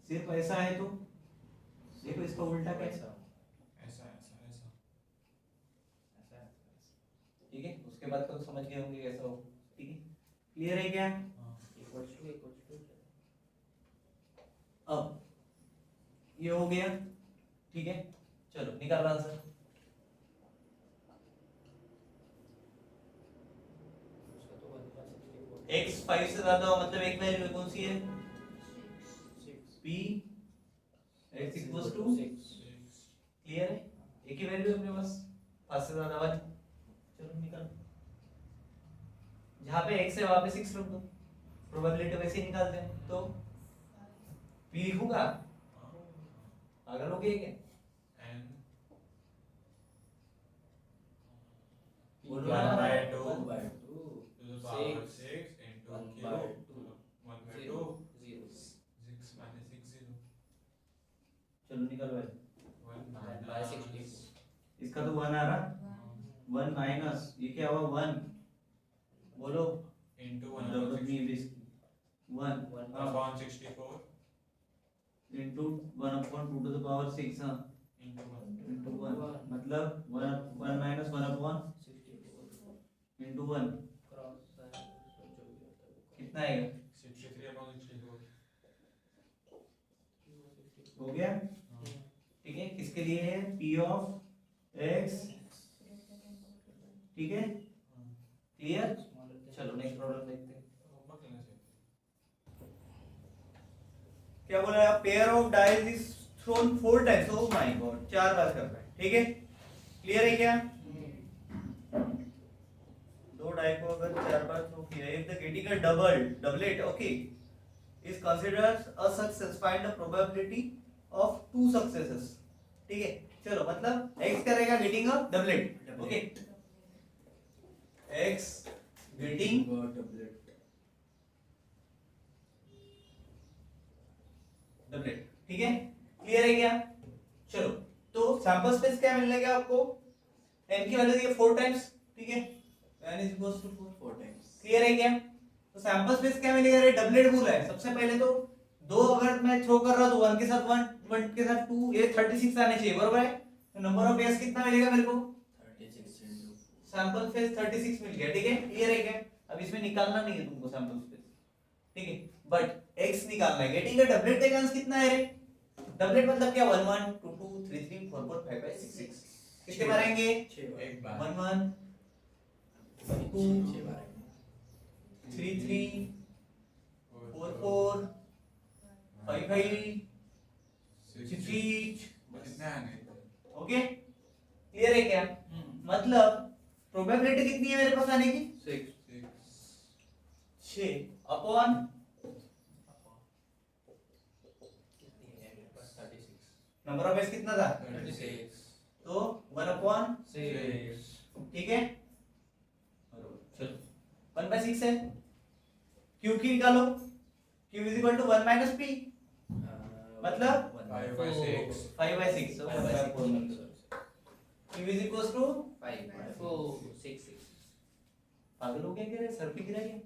सिर्फ ऐसा है तो देखो इसका उल्टा कैसा ऐसा ऐसा ऐसा ऐसा है। ठीक है, उसके बाद तो समझ गए होंगे कैसा हो। ठीक है, क्लियर है क्या? इक्वल्स टू अब ये हो गया। ठीक है, चलो निकालो आंसर। उसका तो 1/64 x 5 से ज्यादा हो मतलब एक वैल्यू कौन सी है? 6 p x equals to 6 clear है, एक ही वैल्यू है अपने पास 5 से ज्यादा 1। चलो निकालो, जहां पे x है वहां पे 6 रख दो, प्रोबेबिलिटी वैसे ही निकालते हैं। तो p लिखूंगा, पागल हो गए क्या? and बोलो 1 ना। by 2 1/2 to the power 6 into 1 q by 1 by 2 0 6 minus 6 0 चलो निकालो भाई, 1 by 64 इसका तो 1 आ रहा, 1 माइनस ये क्या हुआ 1, बोलो into 1 जरूरत upon नहीं है इसकी। 1 upon 64 into 1 upon 2 to the power 6 हाँ into 1 into 1 मतलब 1 minus 1 upon 64 into 1 क्रॉस जो भी होता है कितना आएगा? 63 upon 64 हो गया। ठीक है, किसके लिए है? p of x। ठीक है, क्लियर। चलो नेक्स्ट प्रॉब्लम देखते हैं। होमवर्क लेना चाहिए क्या बोला है? Pair of dice is throne 4 times. Oh my God, 4 बार कर रहा है। ठीक है, क्लियर है क्या? दो डाई को अगर 4 बार थ्रो किया, if the getting a doublet okay is considered a success, find the probability of 2 successes. ठीक है, चलो मतलब x करेगा getting a doublet. Okay, x getting doublet. ठीक है, क्लियर है क्या? चलो तो सैंपल स्पेस क्या मिलेगा आपको? n की वैल्यू दी है 4 टाइम्स। ठीक है, n is equals to 4 times. Clear है क्या? तो सैंपल स्पेस क्या मिलेगा? रे डबलेट बोला है। सबसे पहले तो दो अगर मैं थ्रो कर रहा हूं तो 1 के साथ 1 1 के साथ 2, ये 36 आने चाहिए, बरोबर है? तो नंबर ऑफ पेयर्स कितना मिलेगा मेरे को? 36 सैंपल स्पेस 36 मिल गया। ठीक है, क्लियर है क्या? अब इसमें निकालना नहीं है तुमको सैंपल स्पेस। ठीक है, बट x निकालना है। गेटिंग का डबलेट का चांस कितना है रे? डबलेट मतलब क्या? 1 1 2 2 3 3 4 4 5 5 6 6 कितने बार आएंगे? 1 बार 1 1 2 3 3 4 4 5 5 6 6। कितने आएंगे? ओके, क्लियर है क्या? मतलब प्रोबेबिलिटी कितनी है मेरे पास आने की? 6 अपॉन नंबर ऑफ एस कितना था? 36 तो 1 अपॉन 6 ठीक है, चलो 1/6 है। क्यू की निकालो, q is equal to 1 minus p मतलब 5/6 5/6। क्यू इज इक्वल टू 5/4 पागल हो गया क्या रे? सर पे गिरा क्या?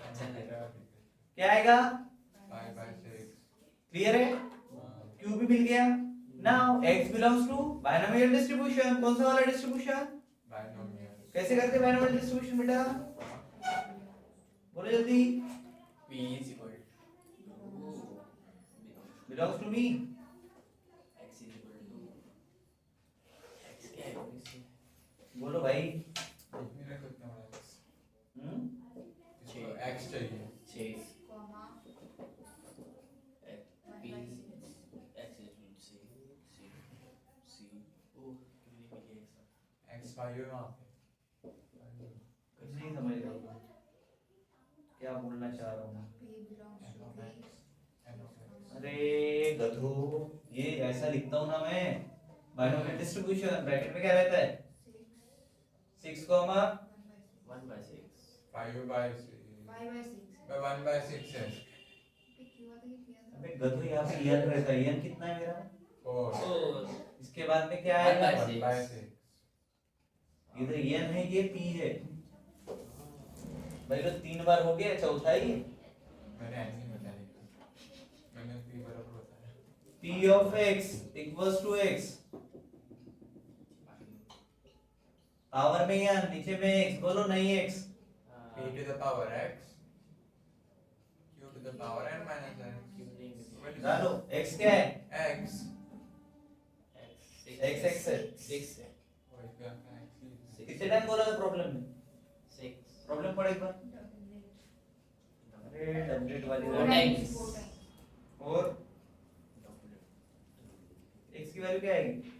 क्या क्या आएगा? 5/6 क्लियर है, क्यू भी मिल गया। Now x belongs to binomial distribution. कौन सा वाला डिस्ट्रीब्यूशन? बायनोमियल कैसे करते बायनोमियल डिस्ट्रीब्यूशन बेटा? बोलो जल्दी। Belongs to me. बोलो भाई। मेरा कितना बड़ा हम्म, इसको x चाहिए x भाई है वहाँ पे कुछ नहीं समझ रहा हूँ क्या बोलना चाह रहा हूँ। अरे गधो, ये ऐसा लिखता हूँ ना मैं, बायनोमियल डिस्ट्रीब्यूशन। ब्रैकेट में क्या रहता है? 6 कॉमा 1/6 है अबे गधो, यहाँ पे n रहता है। n कितना है मेरा? 4 इसके बाद में क्या आएगा? 1/6 इधर n है, ये p है भाई। तो 3 बार हो गया, चौथा ही है। मैंने n नहीं बता लिखा, मैंने p बराबर बताया। p P of x equals to x, power में या नीचे में x, बोलो नहीं x, p to the power x, q to the power n minus n. डालो x क्या है, x x x है, कितने टाइम बोला था प्रॉब्लम में, प्रॉब्लम पढ़ो एक बार, अरे डबलेट वाली और x की वैल्यू क्या आएगी,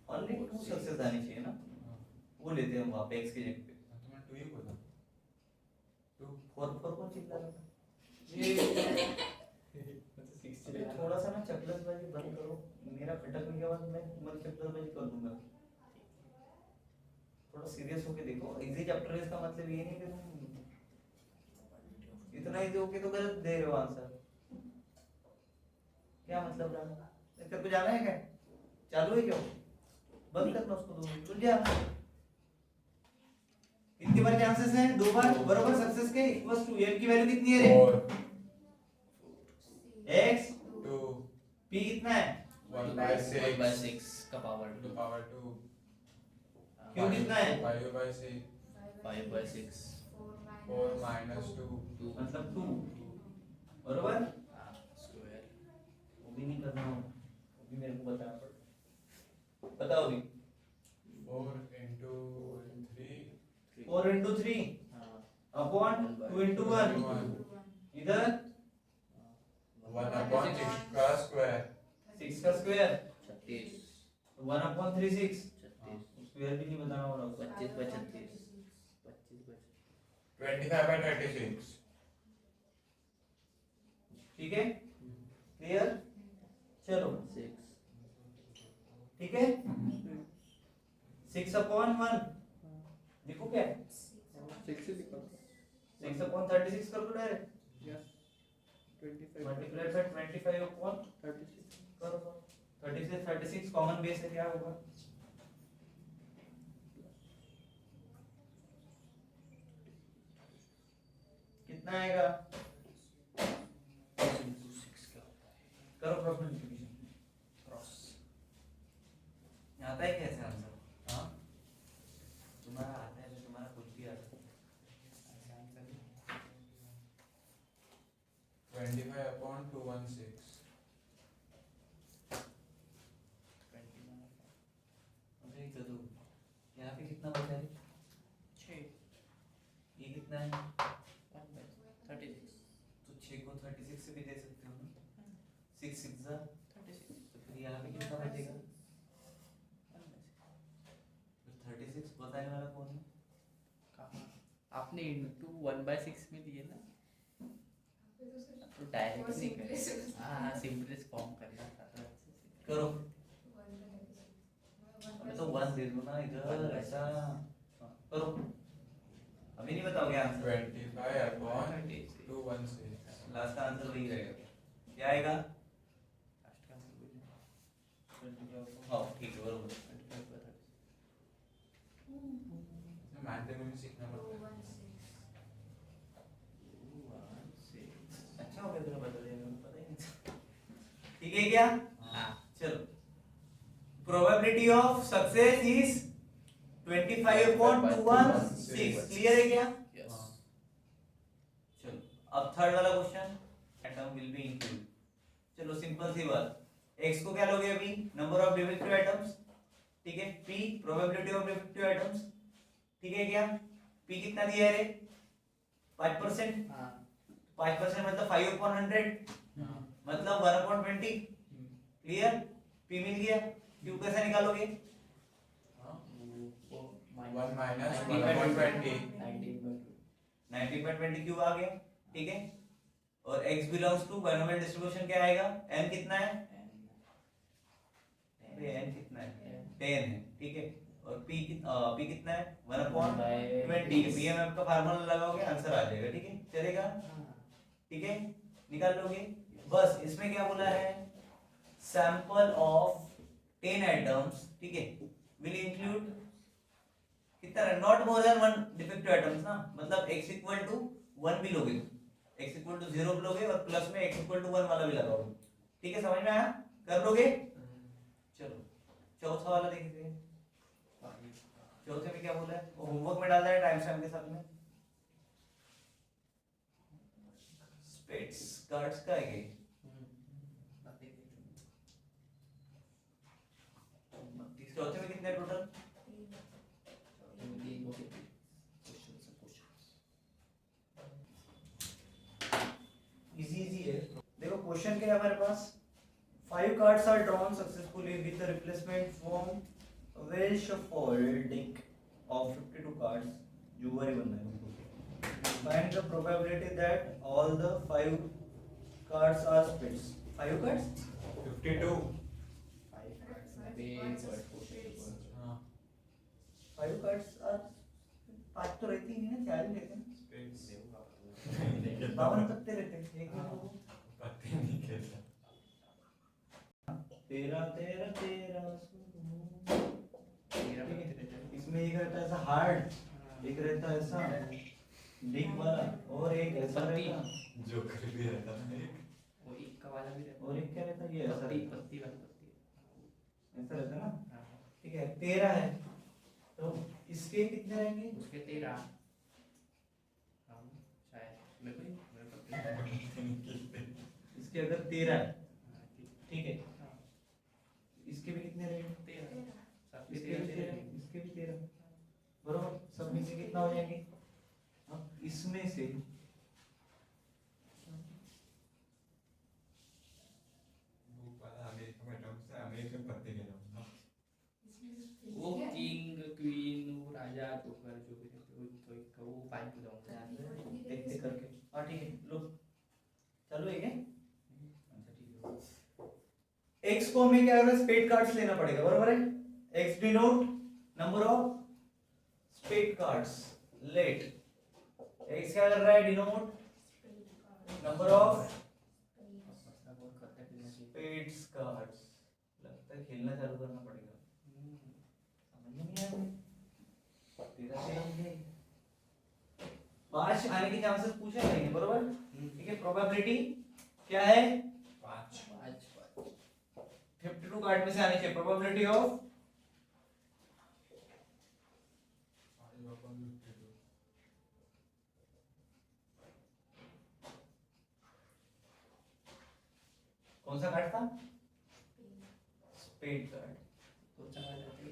ओनली 2 सक्सेस आनी चाहिए ना, वो लेते हैं हम वहाँ पे x की जगह पे, तो मैं 2 ही बोला 2 4 4 कौन चिल्ला रहा था, ये थोड़ा सा ना चपलसबाजी बंद करो, मेरा खटकने के बाद मैं तुम्हारी चपलसबाजी कर दूंगा, थोड़ा सीरियस होके देखो, इजी चैप्टर है इसका मतलब ये नहीं कि तुम इतना इजी होके तो गलत दे रहे हो आंसर, क्या मतलब रहा, तेरे को जाना है क्या, चालू है क्यों, बंद करना उसको, 2 मिनट रुक जा, कितनी बार चांसेस हैं, 2 बार, बराबर सक्सेस के इक्वल्स टू m की वैल्यू कितनी है रे, 4 x 2 p कितना है, 1/6 का power to the power 2 q कितना है, 5/6 5/6 4 minus 2 मतलब 2, बराबर, स्क्वायर वो भी नहीं करना, वो भी मेरे को बताना पड़ेगा, बताओ अभी, 4 into 3 4 into 3 अपॉन 2 into 1, इधर 1 upon 6 का square 6 का स्क्वायर, 36 1 upon 3 6, 36 स्क्वायर भी नहीं बताना होगा, 25/36 25/36 ठीक है, क्लियर, चलो 6 ठीक है, 6 upon 1 लिखो क्या, 6 upon 36 कर दो डायरेक्ट, मल्टीप्लाई बाय 25 upon 36 करो, 36 कॉमन बेस है, क्या होगा, कितना आएगा, करो क्रॉस मल्टीप्लिकेशन, क्रॉस आता है कैसे आंसर, हाँ तुम्हारा आता है तो तुम्हारा कुछ भी आता है, 25 upon 216 अरे तो यहाँ पे कितना बचा है, 6 ये कितना है, 1/36 तो 6 को 36 से भी दे सकते हो ना, 6 6 जा, 36 तो फिर यहाँ पे कितना बचेगा, तो 36 बताने वाला कौन है, कहाँ आपने इनटू 1/6 में दिए ना, तो डायरेक्ट नहीं कर, हाँ सिंपलेस्ट फॉर्म करना था तो अच्छे से करो, अबे तो 1 दे दो ना इधर, ऐसा करो, अभी नहीं बताओगे आंसर, 25 upon 216 लास्ट आंसर वही रहेगा, क्या आएगा, लास्ट का हाँ ठीक है बरोबर, मैथमेटिक्स सीखना पड़ता है, अच्छा हो गया तुमने बता दिया, मुझे पता ही नहीं था, ठीक है क्या, हाँ चलो, probability of success is 25 upon 216, clear है क्या, यस चलो अब थर्ड वाला question, atom will be include, चलो सिंपल सी बात, x को क्या लोगे अभी, नंबर ऑफ डिफेक्टिव एटम्स, ठीक है, p probability of defective atoms, ठीक है क्या, p कितना दिया है रे, 5%, हाँ 5% मतलब 5 upon 100, मतलब 1 upon 20, क्लियर, p मिल गया, q कैसे निकालोगे, वो 1 minus 1 upon 20 90/20 क्यूब आ गया, ठीक है, और x belongs to binomial distribution क्या आएगा, n कितना है, अरे n कितना है, 10 है, ठीक है, और p कितना है, 1 upon 20, pmf का फार्मूला लगाओगे आंसर आ जाएगा, ठीक है, चलेगा, ठीक है, निकाल लोगे, बस इसमें क्या बोला है, सैंपल ऑफ 10 items, ठीक है, will include कितना, not more than 1 defective items ना, मतलब x इक्वल टू 1 भी लोगे, x इक्वल टू 0 भी लोगे और प्लस में x इक्वल टू 1 वाला भी लगाओगे, ठीक है, समझ में आया, कर लोगे। चलो चौथा वाला देखते हैं, चौथे में क्या बोला है, वो होमवर्क में डाल दिया टाइम स्टैम्प के साथ में, स्पेट्स कार्ड्स का है ये, चौथे में कितने टोटल, इजी है। देखो क्वेश्चन क्या है हमारे पास, 5 cards are drawn successfully with the replacement from well shuffled deck of 52 cards, जुआ ही बनना है हमको। Find the probability that all the 5 cards are spades. 5 cards? 52 हाँ 5 cards are, 5 तो रहती ही नहीं ना, 4 ही रहते हैं, स्पेस 52 पत्ते रहते हैं, एक में वो पत्ते नहीं खेलता, तेरा तेरा तेरा इसमें एक रहता है ऐसा हार्ड, एक रहता है ऐसा बिग वाला, और एक ऐसा रहता है जो कर भी रहता है एक, वो एक का वाला भी रहता और एक क्या रहता है, ये ऐसा पत्ती रहता है, पत्ती वाला पत्ती ऐसा रहता है ना, हाँ, ठीक है, 13 है, तो इसके कितने रहेंगे, उसके 13 हाँ, शायद मेरे को इसके अगर 13 है, हाँ, ठीक है, हाँ, इसके भी कितने रहेंगे, 13 सबके इसके भी 13 13, इसके भी 13, बरोबर, सब में से कितना हो जाएंगे, अब इसमें से वो पता अमेरिका में टर्म्स है, अमेरिकन पत्ते खेला वो किंग क्वीन वो राजा जोकर जो भी रहते वो तो एक वो 5 को जाऊंगा देखते करके, हाँ ठीक है, लो चलो एक है, अच्छा ठीक है, x को हमें क्या होगा, स्पेड कार्ड्स लेना पड़ेगा, बरोबर है, x denote number of spade cards, let x क्या कर रहा है, denote number of spades cards, लगता है खेलना चालू करना पड़ेगा, समझ में नहीं आया मुझे, तेरा से हम गए 5 आने के चांसेस पूछे नहीं, बरोबर, ठीक है, प्रोबेबिलिटी क्या है, 5 52 कार्ड में से आने चाहिए, प्रोबेबिलिटी ऑफ कौन सा कार्ड था, स्पेड कार्ड, तो चला जाते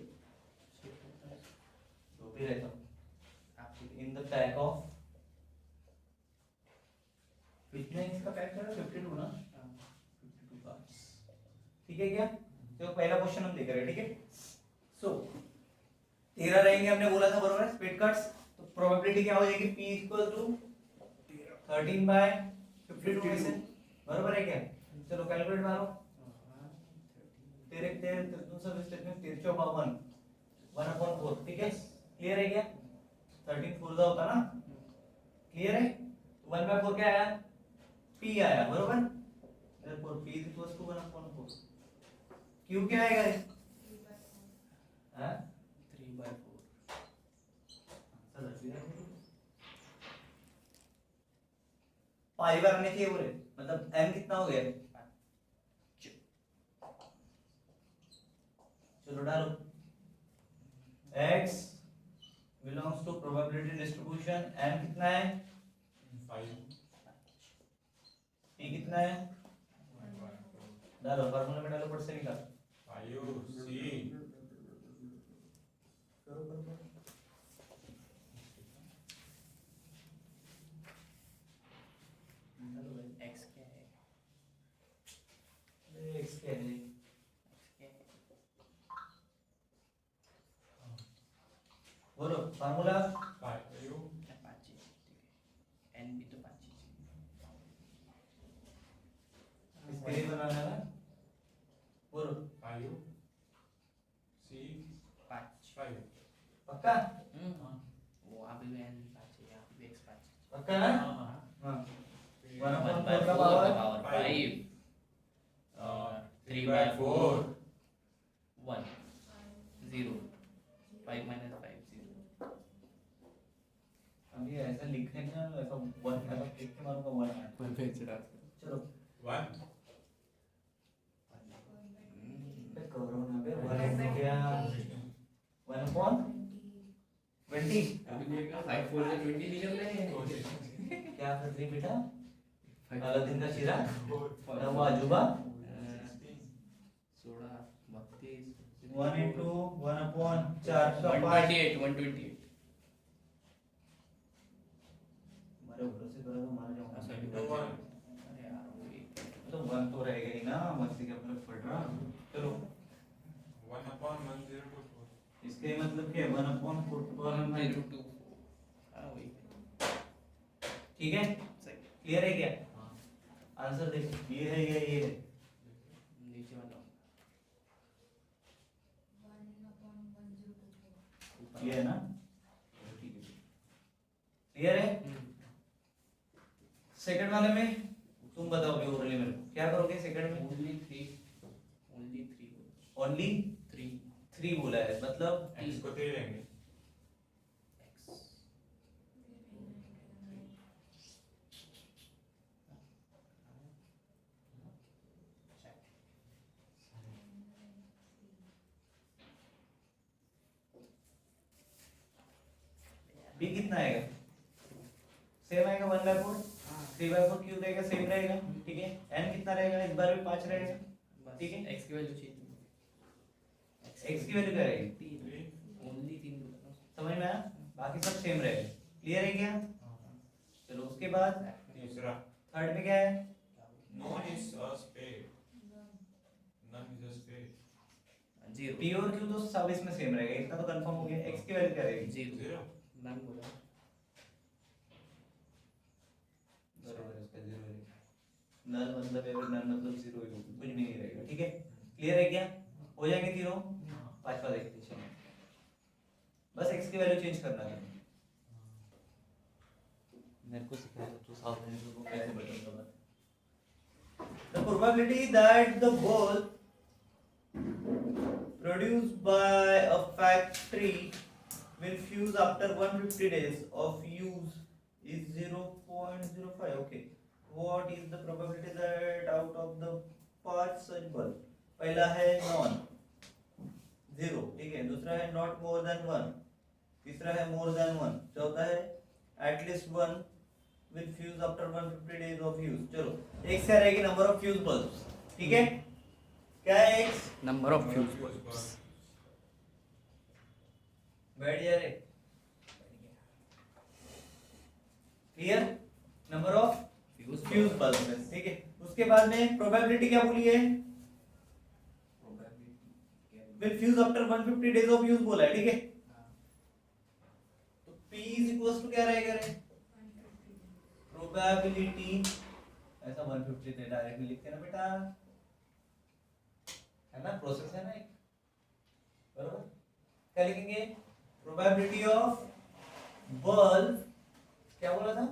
जो भी रहता आपके इन द पैक ऑफ, कितने इसका पैक है, 52 ना, 52 कार्ड्स, ठीक है क्या, तो पहला क्वेश्चन हम देख रहे हैं, ठीक है, सो 13 रहेंगे हमने बोला था, बरोबर है, स्पेड कार्ड्स, तो प्रोबेबिलिटी क्या हो जाएगी, p इक्वल टू 13/52 में से, बरोबर है क्या, चलो कैलकुलेट मारो, तेरे तेरे दूसरा स्टेटमेंट 13/52 1/4, ठीक है, क्लियर है क्या, 13 4 होता ना, क्लियर है, 1/4 क्या आया, p आया, बरोबर, therefore p is equals to 1/4, q क्या आएगा, हैं 3/4 पाई बार आने चाहिए बोले, मतलब m कितना हो गया, चलो डालो, x belongs to probability distribution, m कितना है, 5 p कितना है, डालो फार्मूला में डालो, पट से निकाल, 5 c करो करो करो, डालो भाई, x क्या है x क्या है, x क्या है बोलो फार्मूला, 5 5 ठीक है n भी तो 5 इसके लिए बनाना है ना, बोलो 5 c 5 पक्का, वहाँ भी n 5 है यहाँ भी x 5 पक्का ना, हाँ हाँ 1/4 का पावर 5 3/4 1/4 5 4 से 20 निकल रहे हैं। क्या कर रही बेटा? अलादीन का चिराग, वो अजूबा। 16 32 1 into 1 upon 4 का 5। 128 हमारे भरोसे करो तो मार जाऊंगा। sorry, तो 1 अरे यार वही तो 1 तो रहेगा ही ना, मस्ती का मतलब पड़ रहा। चलो 1/1024 इसके मतलब क्या है? 1 upon 4 0 2 हाँ वही ठीक है, सही क्लियर है क्या? आंसर देखो, ये है या ये है? नीचे वाला ये है ना? ठीक है, क्लियर है। सेकंड वाले में तुम बताओ ओरली मेरे को क्या करोगे सेकंड में? only 3 ओनली 3 3 बोला है, मतलब x को 3 लेंगे। x b कितना आएगा? सेम आएगा 1/4। 3/4 क्यों रहेगा? सेम रहेगा, ठीक है। n कितना रहेगा? इस बार भी 5 रहेगा, ठीक है। x की वैल्यू चेंज x की वैल्यू क्या रहेगी? 3 ओनली 3 बोला समझ में आया? बाकी सब सेम रहेगा, क्लियर है क्या? चलो उसके बाद तीसरा थर्ड में क्या है? none is a spade, none is a spade, 0 p और q तो सब इसमें सेम रहेगा, इतना तो कंफर्म हो गया। x की वैल्यू क्या रहेगी? 0 0 नन बोला बराबर इसका 0 रहेगा। नल मतलब एवर, नल मतलब 0 ही होगा, कुछ भी नहीं रहेगा, ठीक है। क्लियर है क्या? हो जाएंगे तीनों। पांचवा देखते हैं, चलो। बस x की वैल्यू चेंज करना है। मेरे को सिखा दो तो सावधानी से वो कैसे बटन दबा। The probability that the ball produced by a factory will fuse after 150 days of use is 0.05. Okay. What is the probability that out of the 5 such bulb? पहला है non 0, ठीक है। दूसरा है not more than 1, तीसरा है more than 1, चौथा है at least 1 will fuse after 150 days of use। चलो x क्या रहेगी? नंबर ऑफ फ्यूज बल्ब्स, ठीक है। क्या है x? नंबर ऑफ फ्यूज बैठ जा रे, clear. Number of fuse bulbs है, ठीक है। उसके बाद में प्रोबेबिलिटी क्या बोली है? Will fuse after 150 days of use बोला है, ठीक है। तो p इज इक्वल्स टू क्या रहेगा रे? प्रोबेबिलिटी, ऐसा 150 दे डायरेक्टली लिखते ना बेटा, है ना, प्रोसेस है ना एक, बरोबर। क्या लिखेंगे? प्रोबेबिलिटी ऑफ बल्ब, क्या बोला था?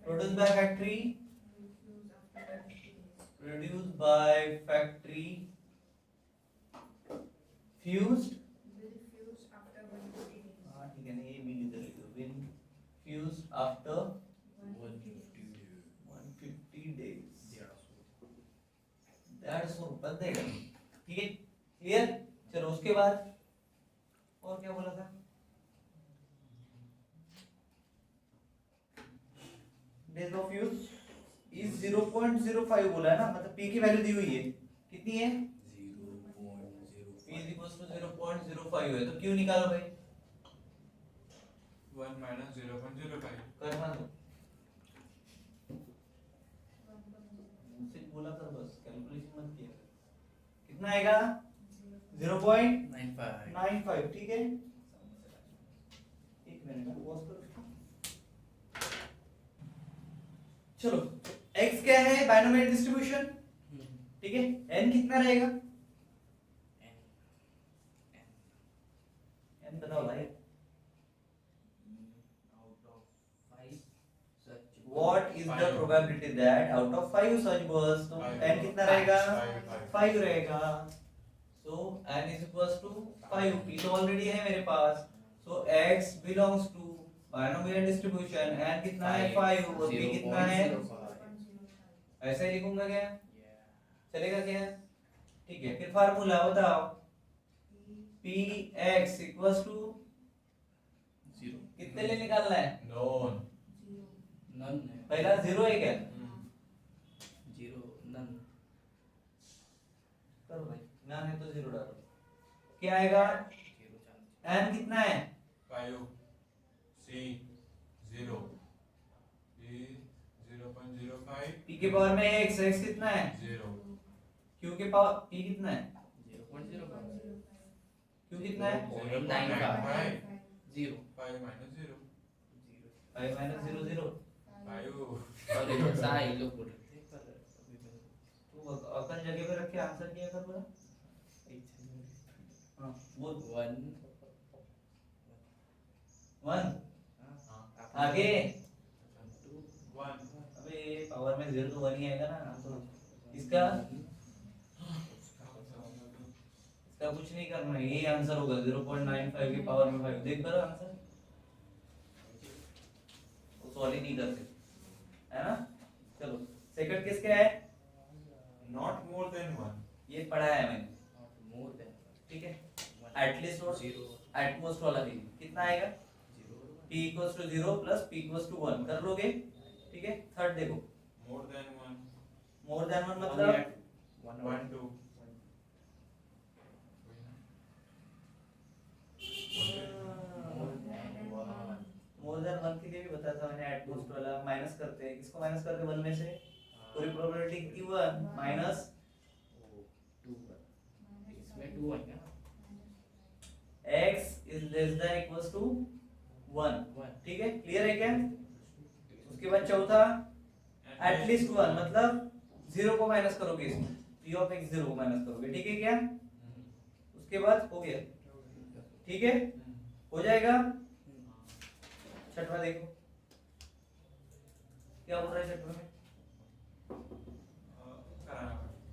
Produce by factory, produce by factory fused, हाँ ठीक है ना, ये भी इधर लिख दो। Will fused after 150 days, that's for बंदेगा, ठीक है, क्लियर। चलो उसके बाद और क्या बोला था? डेज ऑफ यूज इज 0.05 बोला है ना, मतलब p की वैल्यू दी हुई है, कितनी है? p इज इक्वल टू 0.05 है, तो q निकालो भाई। 1 minus 0.05 करना दो, मुझसे बोला कर, बस कैलकुलेशन मत किया। कितना आएगा? 0.95, ठीक है। एक मिनट में पॉज करो। चलो x क्या है? बाइनोमियल डिस्ट्रीब्यूशन, ठीक है। n कितना रहेगा? n बताओ भाई। What is the probability that out of 5 such balls, तो n कितना रहेगा? 5 रहेगा। So n is equals to 5, p तो ऑलरेडी है मेरे पास, so x belongs to binomial distribution, n कितना है? 5, और p कितना है? ऐसे ही लिखूंगा क्या? चलेगा क्या? ठीक है, फिर फार्मूला बताओ। px equals to कितने लिए निकालना है? नॉन नन है, पहला जीरो है क्या? जीरो नन, करो भाई, ना है तो जीरो डालो। क्या आएगा? जीरो चांस, एन कितना है? 5 सी 0 ई 0.05 पी के पावर में एक्स, एक्स कितना है? 0 क्यू के पावर पी कितना है? 0.05, क्यू कितना है? 0.95 जीरो 5 minus 0 जीरो, 5 माइनस 0 0। 5 और ये सा ये लोग बोल रहे थे पर अभी मैंने तू अपन जगह पे रख के आंसर किया कर बोला। हाँ वो वन 1 हाँ आगे। टू 1 अबे पावर में 0 तो 1 ही आएगा ना। तो इसका कुछ नहीं करना है, यही आंसर होगा 0.95 की पावर में 5। देख करो आंसर, वो सॉल्व ही नहीं करते है ना। चलो सेकंड केस क्या है? not more than 1 ये पढ़ा है मैंने, मोर देन, ठीक है। एटलीस्ट और जीरो एटमोस्ट वाला भी कितना आएगा? Zero p equals to 0 plus p equals to 1 कर लोगे, ठीक है। थर्ड देखो, more than 1 मोर देन 1 मतलब 1 2 मोर देन 1 के लिए भी बताया था मैंने। एटमोस्ट वाला माइनस करते हैं, किसको माइनस करते हैं 1 में से? पूरी प्रोबेबिलिटी की 1 माइनस टू, इसमें टू आएगा ना, x is less than equals to 1, ठीक है। क्लियर है क्या? उसके बाद चौथा एटलीस्ट 1 मतलब 0 को माइनस करोगे इसमें, p ऑफ x 0 को माइनस करोगे, ठीक है क्या? उसके बाद हो गया, ठीक है, हो जाएगा। छठवा देखो क्या बोल रहा है छठवा में,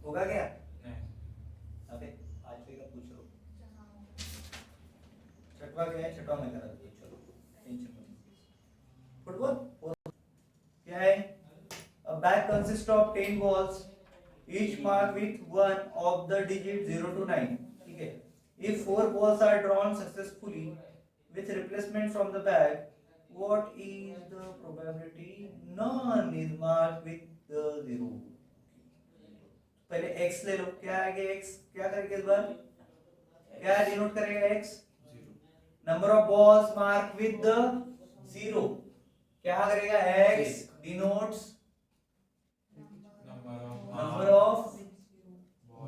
होगा क्या? अबे पांचवे का पूछ लो, छठवा क्या है? छठवा मैं करा दूंगा, चलो टेंशन मत। फुटबॉल क्या है? A bag consists of 10 balls, each marked with one of the digits 0 to 9. ठीक है। If 4 balls are drawn successfully with replacement from the bag, what is the probability none is marked with the 0? पहले x ले लो, क्या आएगा x? क्या करेंगे इस बार? क्या डिनोट करेगा x? Number of balls mark with the 0, क्या करेगा? x denotes number of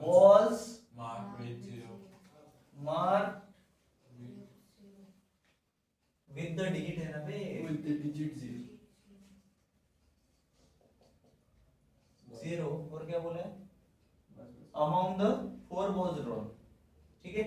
balls marked with 0 marked with the digit है ना बे, with the digit zero, 0। और क्या बोला है? among the 4 balls drawn, ठीक है।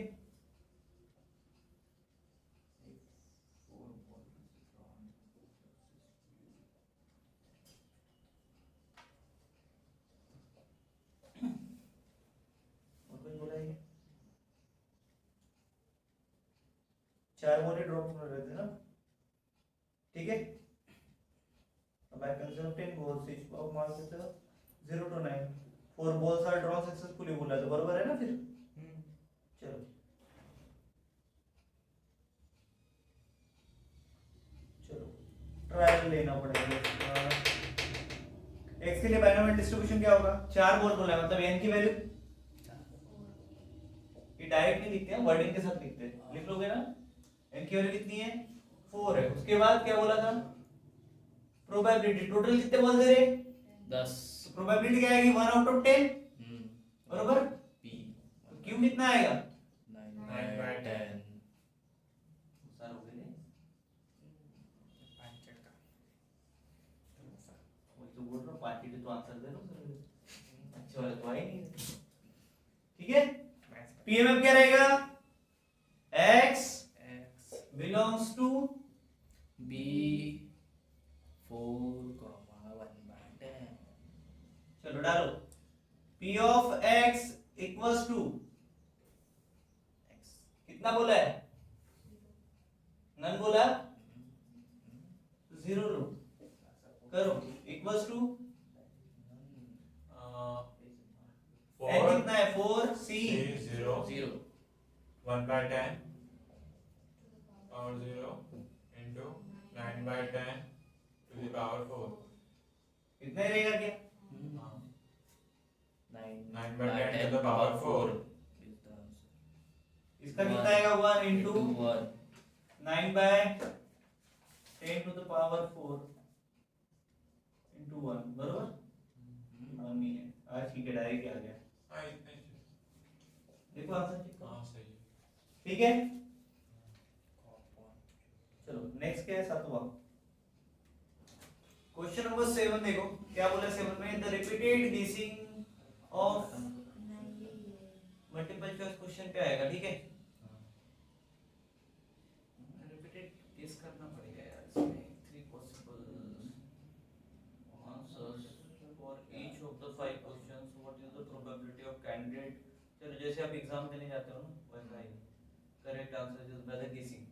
और कुछ बोला है? 4 बॉल ड्रॉप कर रहे थे ना, ठीक है। अब I consider 10 balls, each of mark with 0 to 9, 4 balls are drawn successfully बोला है, तो बराबर है ना फिर। चलो चलो ट्रायल लेना पड़ेगा। x के लिए बाइनोमियल डिस्ट्रीब्यूशन क्या होगा? 4 बॉल बोला है, मतलब n की वैल्यू, ये डायरेक्ट नहीं लिखते हैं, वर्डिंग के साथ लिखते हैं, लिख लोगे ना। n की वैल्यू कितनी है? 4 है। उसके बाद क्या बोला था? प्रोबेबिलिटी, टोटल कितने बॉल दे रहे? 10, प्रोबेबिलिटी क्या आएगी? 1 आउट ऑफ 10, बराबर। p क्यू कितना आएगा? 9 by 10, सर हो गए, वही तो बोल रहा हूँ, पार्टी तो आंसर दे दो सर, अच्छा वाला तो आई नहीं, ठीक है। पीएमएफ क्या रहेगा? x x belongs to b 4, 1 by 10, चलो डालो, p of x equals to x कितना बोला है? नन बोला, 0 लो, करो इक्वल्स टू n 4 कितना है? 4 c 0 0 1 by 10 power 0 into 9 by 10 to the power 4. इतना ही रहेगा क्या? हाँ, 9 by 10 to the power 4. is the answer. इसका कितना आएगा? 1 into 1 9 by 10 to the power 4 into 1 बरोबर? नहीं है। ठीक है, डायरेक्ट आ गया। हाँ, इतना ही। देखो आंसर चेक करो। हाँ, सही है। ठीक है, चलो नेक्स्ट क्या है? 7वां क्वेश्चन नंबर 7 देखो क्या बोला 7 में, द रिपीटेड गेसिंग ऑफ मल्टीपल चॉइस क्वेश्चन पे आएगा। ठीक है, रिपीटेड गेस करना पड़ेगा यार इसमें। 3 possible answers for each of the 5 questions, what is the probability of candidate. चलो जैसे आप एग्जाम देने जाते हो ना वैसा ही, correct answer is by the guessing.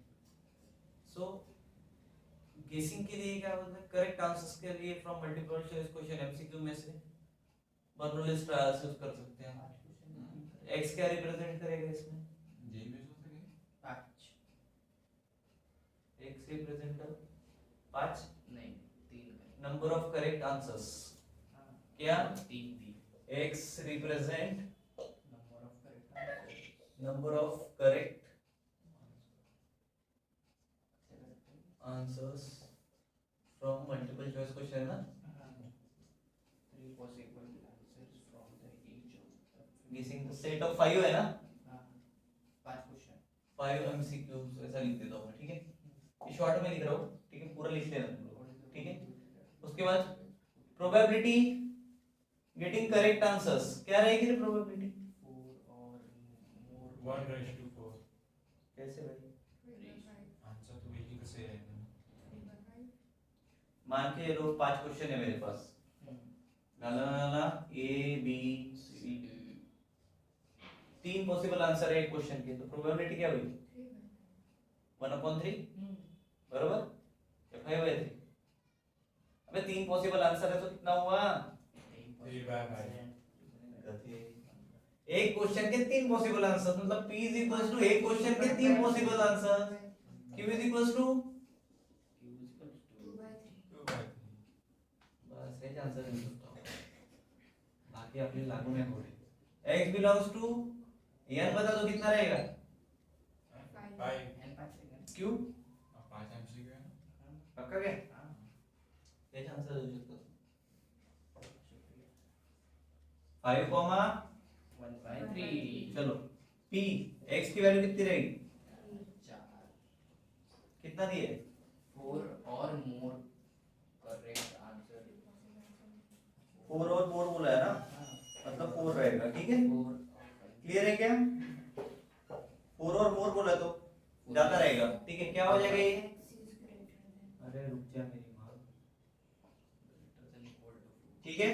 So गेसिंग के लिए क्या बोलते हैं, करेक्ट आंसर्स के लिए from multiple choice question MCQ में से बर्नौलीज ट्रायल से कर सकते हैं। एक्स क्या रिप्रेजेंट करेगा इसमें? जी में हो सके 5 एक्स रिप्रेजेंट 5 नहीं 3 नंबर ऑफ करेक्ट आंसर्स। हाँ क्या 3 भी x represent number of correct number of correct answers from multiple choice question ना। 3 possible answers from the each of the गेसिंग सेट ऑफ 5 है ना, 5 क्वेश्चन 5 एमसीक्यूज ऐसा लिख देता हूं मैं। ठीक है, ये शॉर्ट में लिख रहा हूं। ठीक है, पूरा लिख लेना तुम लोग। ठीक है, उसके बाद प्रोबेबिलिटी गेटिंग करेक्ट आंसर्स क्या रहेगी प्रोबेबिलिटी? 4 और more 1:4। कैसे भाई? आंसर तो वही से है। मान के लो 5 क्वेश्चन है मेरे पास, लाला A B C, 3 possible answer है एक क्वेश्चन के, तो प्रोबेबिलिटी क्या हुई? 1/3 बराबर या 5/3? अबे 3 पॉसिबल आंसर है तो कितना हुआ? 3/5। एक क्वेश्चन के 3 पॉसिबल आंसर, मतलब p एक क्वेश्चन के 3 पॉसिबल आंसर, q बस हे आंसर लिख सकता हूं, बाकी आपने लागू नहीं हो रही। x बिलोंग्स टू n बता दो कितना रहेगा? 5 q 5 एमसीक्यू है ना। पक्का क्या? ये आंसर लिख सकता हूं 5, 1/3 चलो p x की वैल्यू कितनी रहेगी? 4 कितना दी है? 4 और more correct answer 4 और 4 बोला है ना, मतलब 4 रहेगा। ठीक है, 4 क्लियर है क्या? 4 और 4 बोला तो ज्यादा रहेगा। ठीक है, क्या हो जाएगा ये? अरे रुक जा मेरी मां। ठीक है,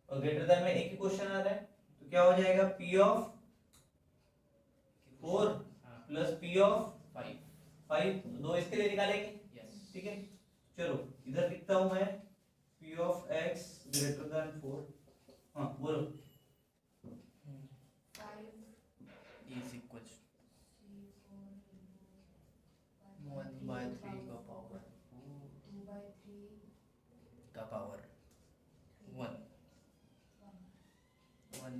और ग्रेटर देन में एक ही क्वेश्चन आ रहा है, तो क्या हो जाएगा? p of 4 plus p of 5, दो इसके लिए निकालेंगे। यस ठीक है, चलो इधर लिखता हूं मैं p of x greater than 4। हाँ बोलो। 5 is equals 1/3 का पावर 2 का पावर 1 1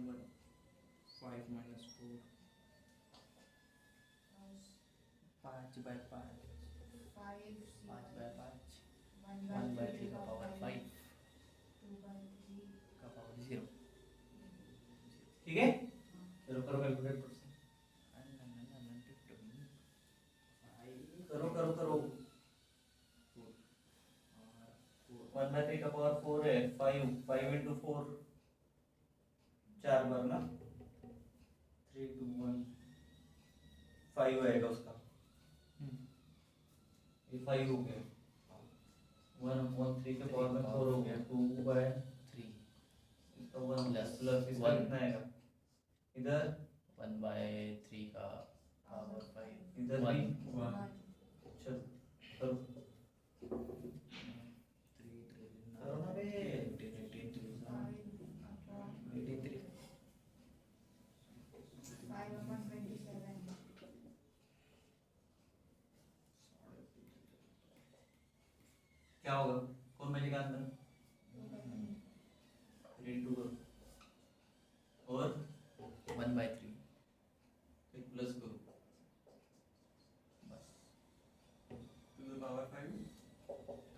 5 minus 4 5/5 5/5 1/3 का पावर 5 का पावर 0। ठीक है, चलो करो कैलकुलेट करो करो करो। 1/3 का पावर 4 है, 5 into 4 4 बार ना, 3 2 1 5 आएगा उसका। ये 5 हो गया, 1/3 के पावर में 4 हो गया, 2/3 इसका 1 प्लस इसका कितना आएगा? इधर 1/3 का पावर 5 इधर भी 1। चलो करो करो ना बे। 83 5 क्या होगा, कौन बचेगा अंदर, 3 into करो और 1/3 फिर प्लस करो बस to the power 5.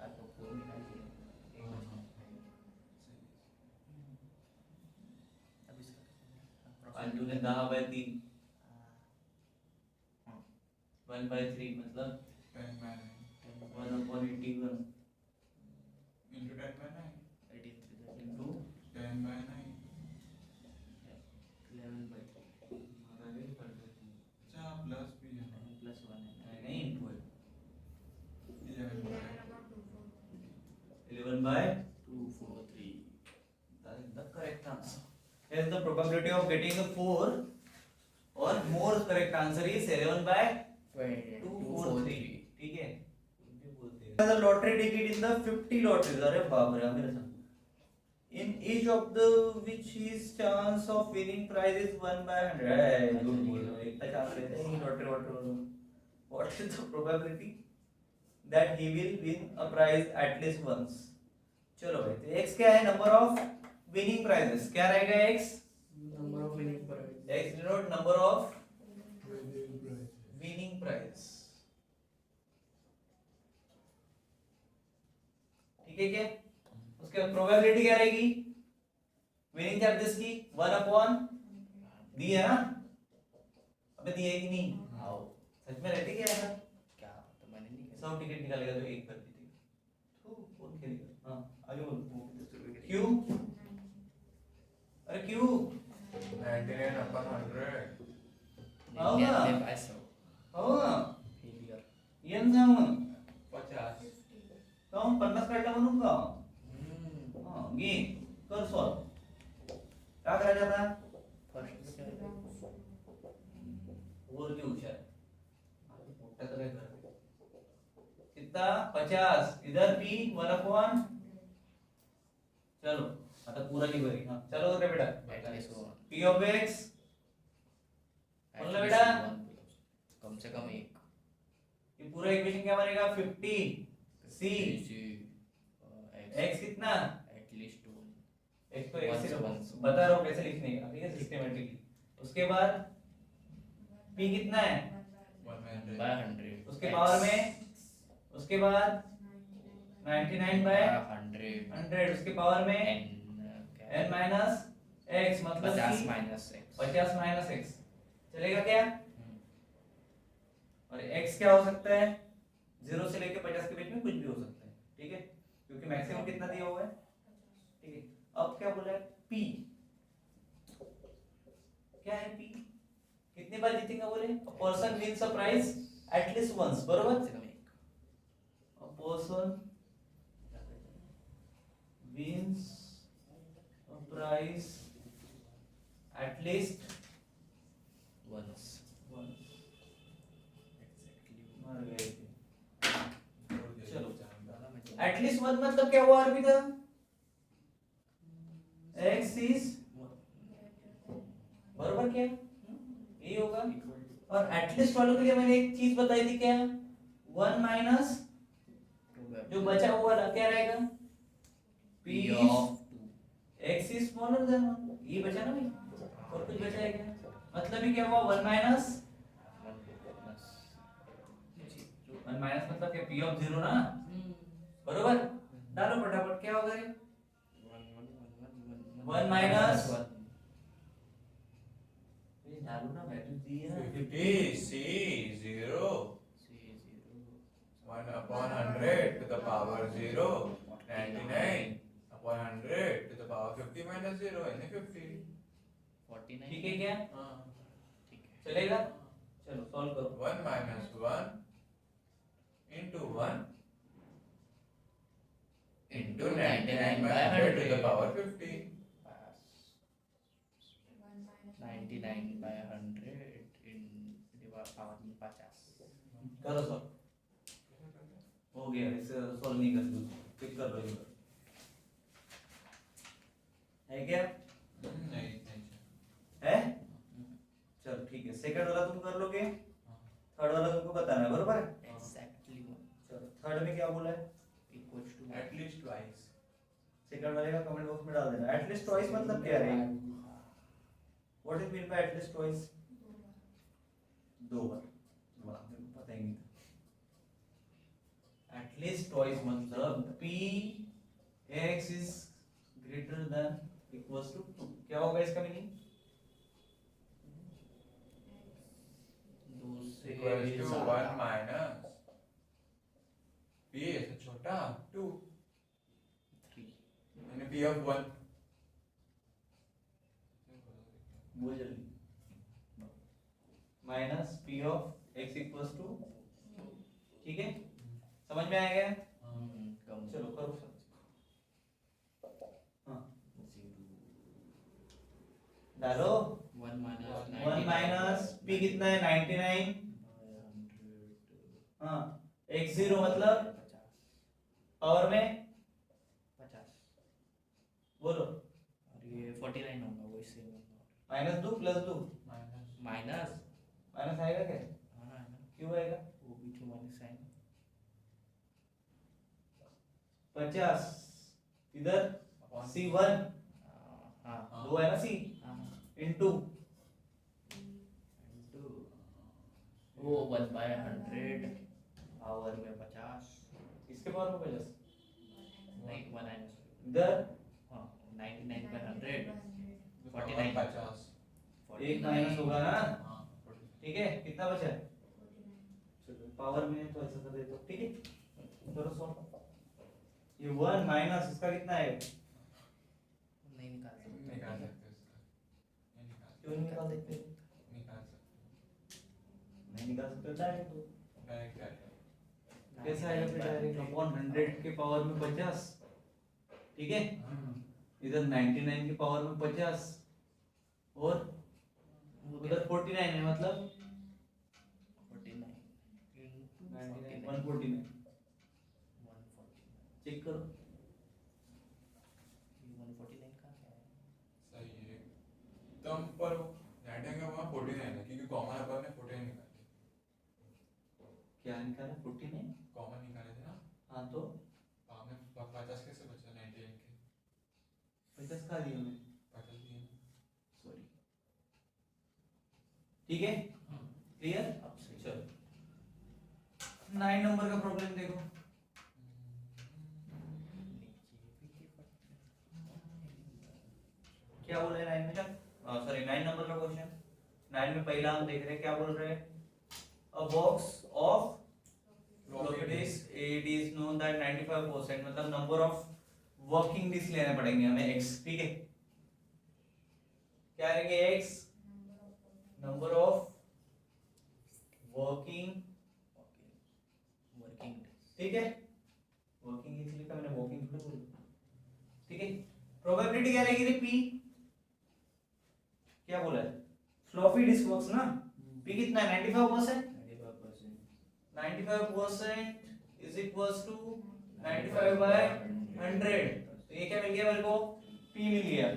आपको 4 मिला है अब इसका 5 दूने 10/3 1/3 मतलब 10 by 9 1/81 into 10 by 9 into 10 by 9. 11/3 अच्छा प्लस भी है प्लस 1 है नहीं into है 11 by 243 that is the correct answer. Hence the probability of getting a 4 or more correct answer is 11/243. ठीक है, the lottery ticket in the 50 lotteries. अरे बाप रे मेरे साथ in each of the which his chance of winning prize is 1/100. झूठ बोल रहा हूँ, एक का चांस रहता है lottery lottery. What is the probability that he will win a prize at least once? चलो भाई, तो x क्या है, नंबर ऑफ विनिंग प्राइजेस. क्या रहेगा x? Number of winning prize x denote number of winning prize. ठीक है क्या? उसके बाद प्रोबेबिलिटी क्या रहेगी विनिंग चार्जेस की, 1/, दी है ना, अबे दी है कि नहीं, आओ सच में रहती क्या ऐसा, क्या तो मैंने नहीं 100 टिकट निकालेगा तो एक कर दीजिएगा, तो कौन खेलेगा. हाँ आगे बोल. क्यों, अरे क्यों 99/100. होगा पैसा होगा फेलियर येन जाऊंगा 50. तो हम 50 काढला म्हणून का. हाँ घे कर सॉल्व. क्या करा जाता है फर्स्ट और भी हुशार मोठा तर काय कर कितना 50 इधर p 1/, चलो आता पूरा लिखो. हाँ चलो रे बेटा, एटलीस्ट p of x बोलना बेटा, कम से कम एक ये पूरा इक्वेशन क्या बनेगा 50 c x कितना, एटलीस्ट x तो x से Once. बता रहा हूँ कैसे लिखने का, ठीक है, सिस्टमैटिकली. उसके बाद p कितना है 100. बाय 100 उसके पावर में, उसके बाद 99/100 उसके पावर में n माइनस x मतलब 50 कि माइनस x 50 माइनस x चलेगा क्या. और x क्या हो सकता है, 0 से लेके 50 के बीच में कुछ भी हो सकता है. ठीक है, क्योंकि मैक्सिमम कितना दिया हुआ है. ठीक है, अब क्या बोला है p, क्या है p, कितनी बार जीतेगा बोले, a person wins a prize at least once. बरोबर, कम से कम एक a person wins a prize at least once once. Exactly मर गए थे. चलो At least one मतलब क्या हुआ अर्पिता, x is बरोबर क्या यही होगा. और एटलीस्ट वालों के लिए मैंने एक चीज बताई थी क्या, 1 माइनस जो बचा हुआ वाला क्या रहेगा, p of x is smaller than 1. ये बचा ना भाई, और कुछ बचा है क्या, मतलब ये क्या हुआ 1 माइनस 1 माइनस मतलब क्या p of 0 ना, बरोबर. डालो फटाफट क्या होगा ये 1 माइनस ये डालो ना, वैल्यू दी है ना 50 c 0 1/100 to the power 0 99/100 to the power 50 minus 0 यानी 50. 49 ठीक है क्या, हाँ ठीक है चलेगा. चलो सॉल्व करो. 1 minus 1 into 1 into 99/100 to the power 50. 99/100 in power में 50 करो सॉल्व. हो गया, इसे सॉल्व नहीं कर दूँ, टिक कर लो इधर. है क्या, नहीं है. चलो ठीक है, सेकंड वाला तुम कर लोगे, थर्ड वाला तुमको बताना है. बरोबर है. एग्जैक्टली चलो थर्ड में क्या बोला है, इक्वल्स टू सेकंड वाले का कमेंट बॉक्स में डाल देना। एटलीस्ट ट्वाइस मतलब क्या है? What is mean by at least twice? दो बार। वाह, मेरे को पता ही नहीं था। एटलीस्ट ट्वाइस मतलब p x is greater than equals to 2। क्या होगा इसका मीनिंग? दो से इक्वल्स टू ज्यादा। 1 माइनस p ऐसे छोटा 2 3 यानी p of 1 बोल जल्दी। Minus p of x equals to, ठीक है, समझ में आया क्या? कम चलो करो सब। हाँ डालो। 1 1 माइनस p कितना है? 99। हाँ x0 मतलब 50 पावर में 50 बोलो। और ये 49 होगा वो इससे minus 2 plus 2 minus minus. Minus आएगा क्या? हाँ ना, है ना, क्यों आएगा? वो बीच में माइनस साइन। 50 इधर अपॉन c1 हाँ दो है ना c हाँ इनटू इनटू वो 1/100 पावर में 50 इसके पावर में 50 नहीं 1 है इधर हाँ 99/100 49 50 एक माइनस होगा ना, हाँ ठीक है? कितना बचा है? चलो पावर में तो ऐसा कर देते हो, ठीक है? करो सॉल्व। ये 1 माइनस इसका कितना है? नहीं निकाल सकते। निकाल सकते हैं इसका नहीं निकाल क्यों नहीं निकाल सकते? निकाल सकते नहीं निकाल सकते डायरेक्ट तो डायरेक्ट डायरेक्ट कैसा आएगा? फिर डायरेक्ट अपॉन 100 के पावर में 50, ठीक है? इधर 99 की पावर में 50 और उधर 49 है, मतलब 49 99 149। चेक करो। 149 का क्या है? सही है एकदम। पर नेटिंग का वहाँ 49 है क्योंकि कॉमन अपन ने 49 निकाले। क्या निकाला? 49। कॉमन निकाले थे ना। हाँ तो हमने 50 कैसे बचा 98 के 50 का दिया मैं, 50 दिए ना। सॉरी, ठीक है? क्लियर? अब सही। चलो 9 नंबर का प्रॉब्लम देखो। क्या बोल रहे हैं 9 में? चल सॉरी 9 नंबर का क्वेश्चन। 9 में पहला हम देख रहे हैं, क्या बोल रहे हैं? अ box of floppy disk it is known that 95% मतलब नंबर ऑफ वर्किंग डिस्क लेने पड़ेंगे हमें x, ठीक है? क्या रहेंगे? x number of working, working ठीक है? वर्किंग इसलिए का मैंने वॉकिंग थोड़ी बोला, ठीक है? प्रोबेबिलिटी क्या रहेगी रे? p क्या बोला है? फ्लॉपी डिस्क वर्क्स ना, p कितना है? 95%। 95% इज इक्वल्स टू 95/100। तो ये क्या मिल गया मेरे को? p मिल गया।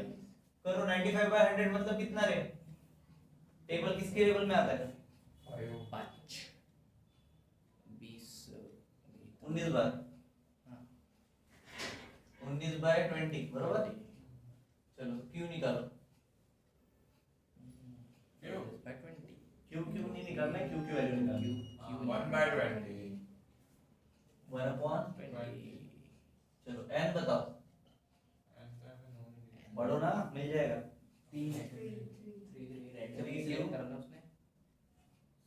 करो 95/100 मतलब कितना रे? टेबल किसके टेबल में आता है? 5 20 19 बार, हाँ 19/20 बरोबर। चलो q निकालो। क्यों? by 20 q नहीं निकालना है, q की वैल्यू निकालनी है। 1/20 1/20। चलो n बताओ, पढ़ो ना, मिल जाएगा। 3 है। 3 क्यों? करना उसने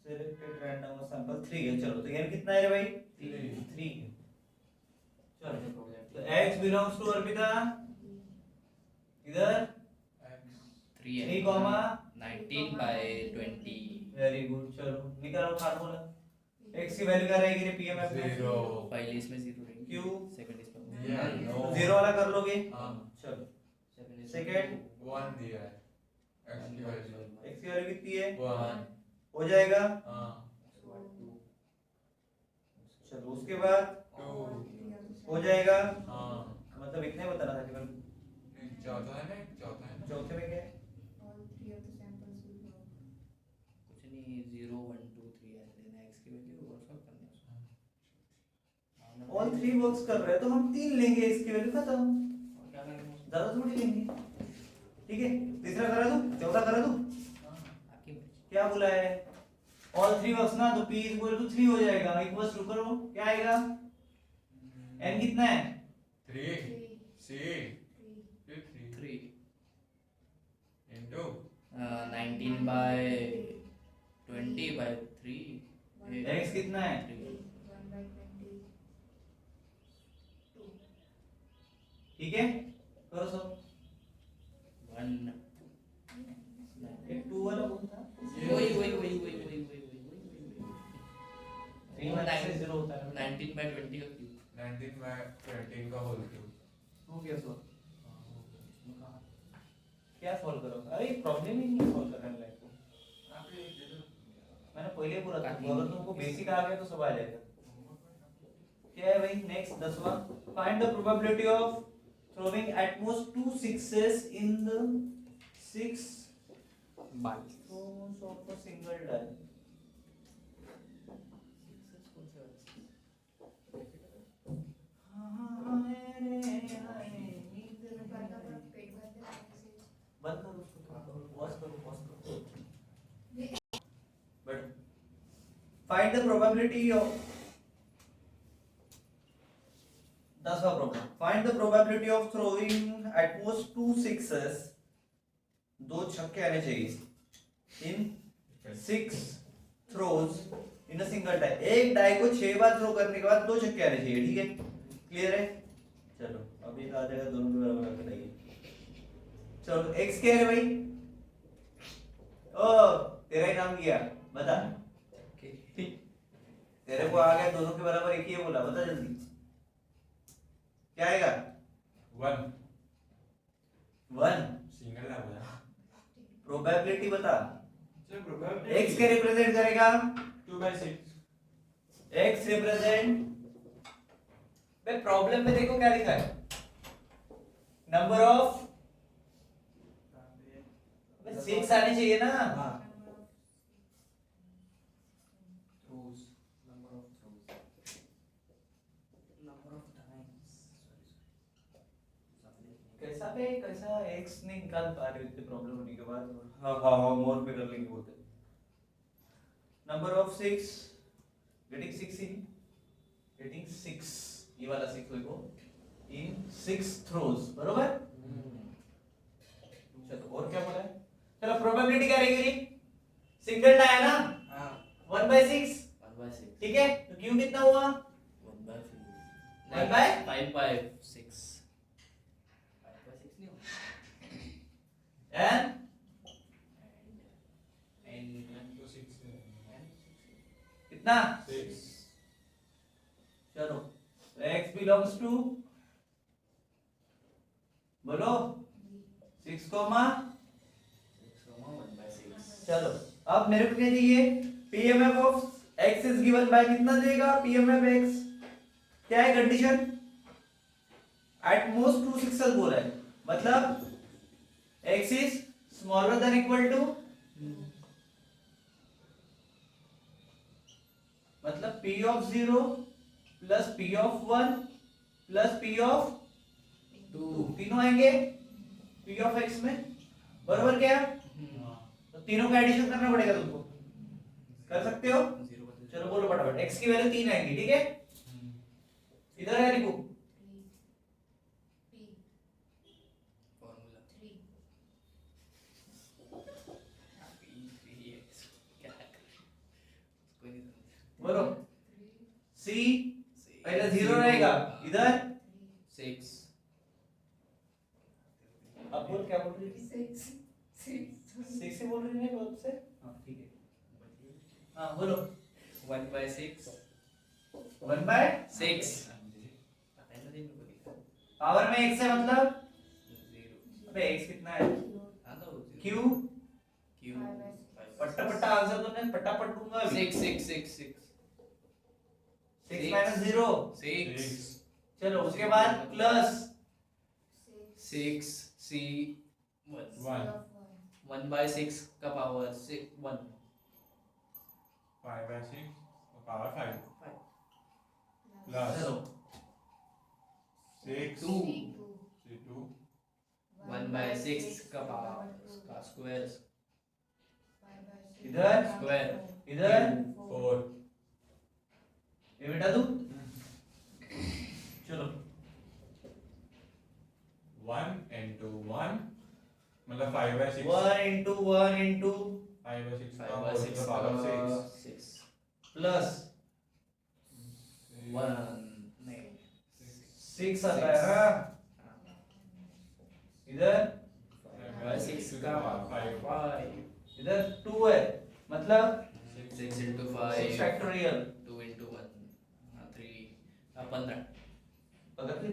सिलेक्टेड रैंडम सैंपल 3 है। चलो तो n कितना है रे भाई? 3 है। चलो तो x बिलोंग्स टू अर्पिता इधर 3, 19/20 वेरी गुड। चलो निकालो फार्मूला। x की वैल्यू क्या रहेगी रे पीएमएफ में? 0 पहले इसमें 0 रहेगी क्यों? सेकंड इसमें दिया है, no। 0 वाला कर लोगे? हाँ चलो सेकंड सेकंड 1 दिया है x की वैल्यू x की वैल्यू कितनी है? 1 हो जाएगा। हाँ चलो उसके बाद 2 हो जाएगा, हाँ मतलब इतने बताना था केवल। चौथा है ना चौथे में क्या है? कुछ नहीं 0 1 2 3 ऐसे देना x की वैल्यू और सॉल्व करना है ऑल 3 वर्क्स कर रहे हैं तो हम 3 लेंगे, इसकी वैल्यू खत्म। और क्या ज्यादा थोड़ी लेंगे, ठीक है। तीसरा करा दूं, चौथा करा दूं, आगे क्या बोला है, ऑल थ्री वर्क्स ना, तो p इक्वल टू 3 हो जाएगा, इक्वल्स टू करो, क्या आएगा, n कितना है, 3 C 3 3 into 19 by 20 by 3 x कितना है, 3 ठीक है, करो सब। 1 एक 2 वाला कौन था, वही 3 माइनस से 0 होता है, 19 by 20 का क्यूब 19 by 20 का होल क्यूब। हो गया सॉल्व। क्या सॉल्व करोगे, अरे प्रॉब्लम ही नहीं सॉल्व करने लायक को, मैंने पहले ही बोला था, अगर तुमको बेसिक आ गया तो सब आ जाएगा। क्या है भाई, नेक्स्ट 10वां, find the probability of throwing at most 2 sixes in the 6 बाल throws of a single die. बंद करो उसको, पॉज करो। But find the probability of 10वां problem, find the probability of throwing at most 2 sixes, 2 छक्के आने चाहिए in 6 throws in a single die, एक डाई को 6 बार थ्रो करने के बाद 2 छक्के आने चाहिए, ठीक है, क्लियर है। चलो अभी आ जाएगा, दोनों के बराबर करके लाइए। चलो x क्या है भाई, ओ तेरा ही काम किया, बता, तेरे को आ गया, दोनों के बराबर एक ही है बोला, बता जल्दी क्या आएगा, 1 सिंगल ना बोला, प्रोबेबिलिटी बता, चलो प्रोबेबिलिटी x के रिप्रेजेंट करेगा, 2 by 6 x रिप्रेजेंट, बे प्रॉब्लम में देखो क्या लिखा है, नंबर ऑफ 6 आने चाहिए ना, throws number of throws number of times कैसा पे कैसा x नहीं निकाल पा रहे इतने प्रॉब्लम होने के बाद, हाँ मोर पे कर लेंगे बोलते, नंबर ऑफ 6 गेटिंग 6 ये वाला 6 देखो इन 6 थ्रोज, बरोबर। चलो और क्या बोला है, चलो प्रोबेबिलिटी क्या रहेगी, सिंगल डाई है ना, हां 1/6, 1/6 ठीक है, तो क्यू कितना हुआ, 1/6 1 by 5/6 नहीं होगा एंड तो 6 कितना, 6 चलो x बिलोंग्स टू, बोलो 6 कोमा, 1/6 चलो अब मेरे को क्या चाहिए, pmf of x is given by कितना देगा, pmf x क्या है कंडीशन, एट मोस्ट 2 सिक्सेस बोला है, मतलब x is smaller than equal to, मतलब p of 0 plus p of 1 plus p of 2 तीनों आएंगे p ऑफ x में, बरोबर क्या, तो तीनों का एडिशन करना पड़ेगा तुमको, कर सकते हो, चलो बोलो फटाफट, x की वैल्यू 3 आएगी, ठीक है, इधर है लिखो, फॉर्मूला 3 क्या है कोई नहीं बोलो c पहले 0 रहेगा, इधर 6 अब बोल क्या बोल रही थी, 6 से बोल रही है बहुत से, हां ठीक है, हां बोलो 1/6 1/6 पता है ना दिन को लिखा पावर में x है, मतलब 0 अबे x कितना है, हां तो q, q पट्टा पट्टा आंसर तो मैं फटाफट दूंगा अभी, 6 6 माइनस 0, 6 चलो उसके बाद प्लस 6 c 1 1/6 का पावर 1 5 by 6 power 5 चलो plus 6 2 C2 1/6 का पावर का स्क्वायर इधर स्क्वायर इधर 4 ये बेटा तू चलो 1 into 1 मतलब 5/6 1 into 1 into 5/6 का 5 whole to the power of 6 6 plus 1 नहीं 6 आता है ना इधर 5/6 का Five. 5 इधर 2 है मतलब 6 into 6 5 फैक्टोरियल 2 into 1 3 15 पकड़ ली